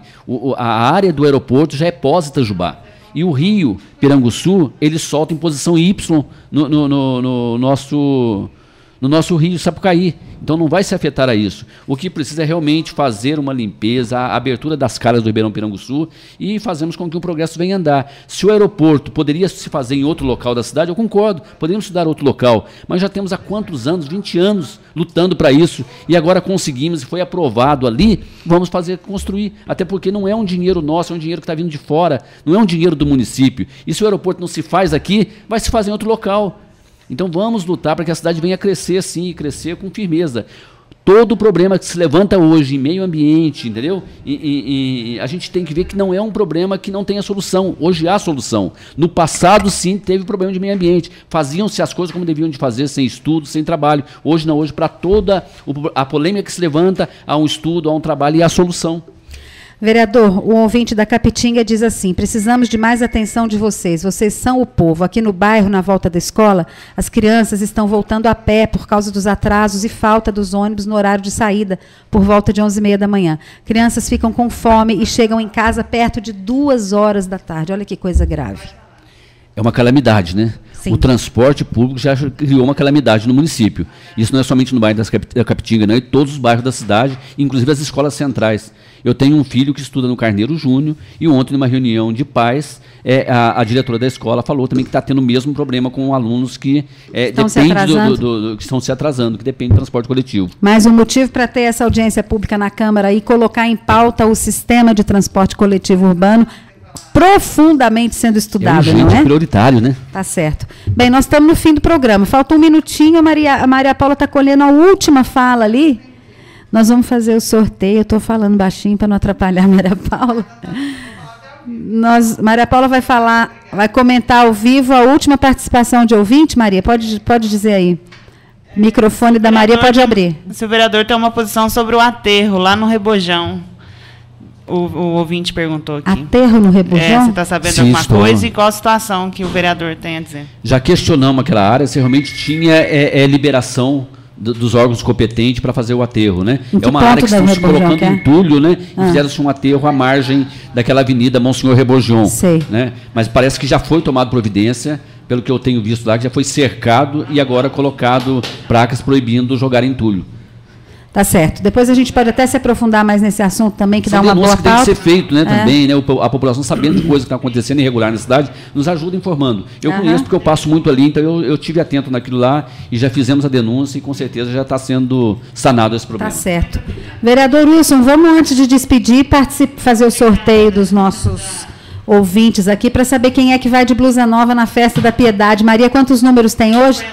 a área do aeroporto já é pós-Itajubá. E o rio Piranguçu, ele solta em posição Y no nosso rio Sapucaí. Então não vai se afetar a isso. O que precisa é realmente fazer uma limpeza, a abertura das calhas do Ribeirão Piranguçu e fazemos com que o progresso venha andar. Se o aeroporto poderia se fazer em outro local da cidade, eu concordo, poderíamos estudar outro local, mas já temos há quantos anos, 20 anos, lutando para isso, e agora conseguimos, e foi aprovado ali, vamos construir, até porque não é um dinheiro nosso, é um dinheiro que está vindo de fora, não é um dinheiro do município. E se o aeroporto não se faz aqui, vai se fazer em outro local. Então vamos lutar para que a cidade venha crescer, sim, e crescer com firmeza. Todo o problema que se levanta hoje em meio ambiente, entendeu? E a gente tem que ver que não é um problema que não tenha solução. Hoje há solução. No passado, sim, teve problema de meio ambiente. Faziam-se as coisas como deviam de fazer, sem estudo, sem trabalho. Hoje não, hoje para toda a polêmica que se levanta, há um estudo, há um trabalho e há solução. Vereador, o ouvinte da Capitinga diz assim: precisamos de mais atenção de vocês. Vocês são o povo. Aqui no bairro, na volta da escola, as crianças estão voltando a pé por causa dos atrasos e falta dos ônibus no horário de saída, por volta de 11h30 da manhã. Crianças ficam com fome e chegam em casa perto de 2 horas da tarde. Olha que coisa grave. É uma calamidade, né? Sim. O transporte público já criou uma calamidade no município. Isso não é somente no bairro da Capitinga, não, em todos os bairros da cidade, inclusive as escolas centrais. Eu tenho um filho que estuda no Carneiro Júnior e ontem, numa reunião de pais, a diretora da escola falou também que está tendo o mesmo problema com alunos que que estão se atrasando, que dependem do transporte coletivo. Mais um motivo para ter essa audiência pública na Câmara e colocar em pauta o sistema de transporte coletivo urbano, profundamente sendo estudado, não é? Prioritário, né? Tá certo. Bem, nós estamos no fim do programa. Falta um minutinho, a Maria Paula está colhendo a última fala ali. Nós vamos fazer o sorteio. Eu estou falando baixinho para não atrapalhar a Maria Paula. Maria Paula vai comentar ao vivo a última participação de ouvinte, Maria. Pode dizer aí. O microfone da Maria pode abrir. Se o vereador tem uma posição sobre o aterro lá no Rebojão. O ouvinte perguntou aqui. Aterro no Rebojão? Você está sabendo de alguma coisa e qual a situação que o vereador tem a dizer? Já questionamos aquela área, se realmente tinha liberação dos órgãos competentes para fazer o aterro, né? É uma área que estão se colocando entulho, né? E fizeram-se um aterro à margem daquela avenida Monsenhor Rebojão. Sei. Né? Mas parece que já foi tomado providência, pelo que eu tenho visto lá, que já foi cercado e agora colocado placas proibindo jogar entulho. Tá certo. Depois a gente pode até se aprofundar mais nesse assunto também, que dá uma boa pauta. Tem que ser feito, né, também, né? A população sabendo de coisas que estão acontecendo irregular na cidade, nos ajuda informando. Eu conheço porque eu passo muito ali, então eu tive atento naquilo lá e já fizemos a denúncia e com certeza já está sendo sanado esse problema. Tá certo. Vereador Wilson, vamos antes de despedir, fazer o sorteio dos nossos ouvintes aqui para saber quem é que vai de blusa nova na Festa da Piedade. Maria, quantos números tem hoje?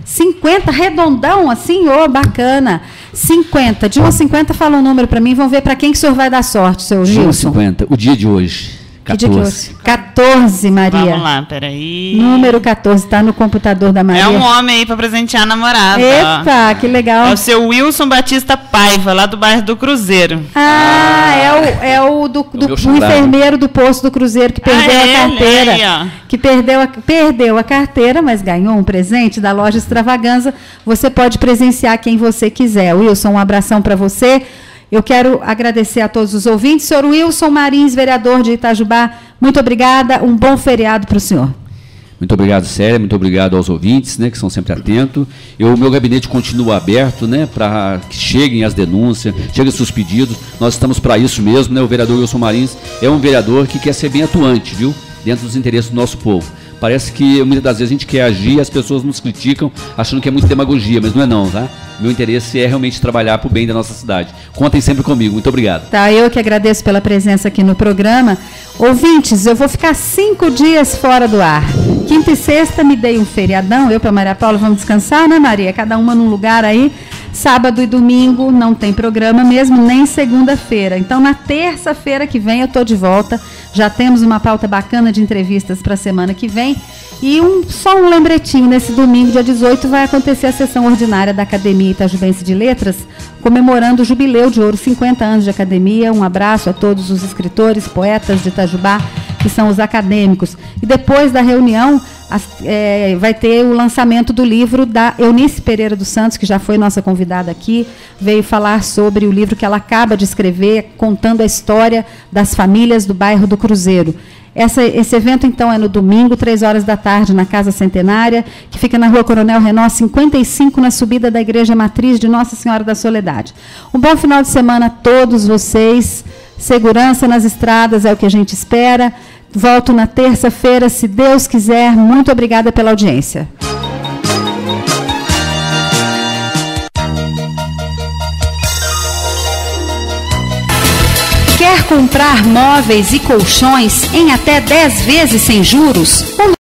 50, redondão assim, bacana. 50, de 1 a 50 fala um número para mim, vamos ver para quem que o senhor vai dar sorte, seu Gilson. 50, o dia de hoje, 14. 14, Maria. Vamos lá, peraí. Número 14, está no computador da Maria. É um homem aí para presentear a namorada. Eita, que legal. É o seu Wilson Batista Paiva, lá do bairro do Cruzeiro. É o do enfermeiro do posto do Cruzeiro que perdeu a carteira. Aí, que perdeu a carteira, mas ganhou um presente da loja Extravaganza. Você pode presenciar quem você quiser. Wilson, um abração para você. Eu quero agradecer a todos os ouvintes. Senhor Wilson Marins, vereador de Itajubá, muito obrigada. Um bom feriado para o senhor. Muito obrigado, Célia. Muito obrigado aos ouvintes, né, que são sempre atentos. O meu gabinete continua aberto, né, para que cheguem as denúncias, cheguem seus pedidos. Nós estamos para isso mesmo, né? O vereador Wilson Marins é um vereador que quer ser bem atuante, viu? Dentro dos interesses do nosso povo. Parece que muitas das vezes a gente quer agir e as pessoas nos criticam achando que é muita demagogia, mas não é não, tá? Meu interesse é realmente trabalhar para o bem da nossa cidade. Contem sempre comigo. Muito obrigado. Tá, eu que agradeço pela presença aqui no programa. Ouvintes, eu vou ficar 5 dias fora do ar. Quinta e sexta me dei um feriadão, eu para Maria Paula vamos descansar, né, Maria? Cada uma num lugar aí. Sábado e domingo não tem programa mesmo, nem segunda-feira. Então, na terça-feira que vem eu estou de volta. Já temos uma pauta bacana de entrevistas para a semana que vem. E só um lembretinho, nesse domingo, dia 18, vai acontecer a sessão ordinária da Academia Itajubense de Letras, comemorando o jubileu de ouro, 50 anos de academia. Um abraço a todos os escritores, poetas de Itajubá, que são os acadêmicos. E depois da reunião, vai ter o lançamento do livro da Eunice Pereira dos Santos, que já foi nossa convidada aqui, veio falar sobre o livro que ela acaba de escrever, contando a história das famílias do bairro do Cruzeiro. Esse evento, então, é no domingo, 15h, na Casa Centenária, que fica na Rua Coronel Renó, 55, na subida da Igreja Matriz de Nossa Senhora da Soledade. Um bom final de semana a todos vocês. Segurança nas estradas é o que a gente espera. Volto na terça-feira, se Deus quiser. Muito obrigada pela audiência. Quer comprar móveis e colchões em até 10 vezes sem juros?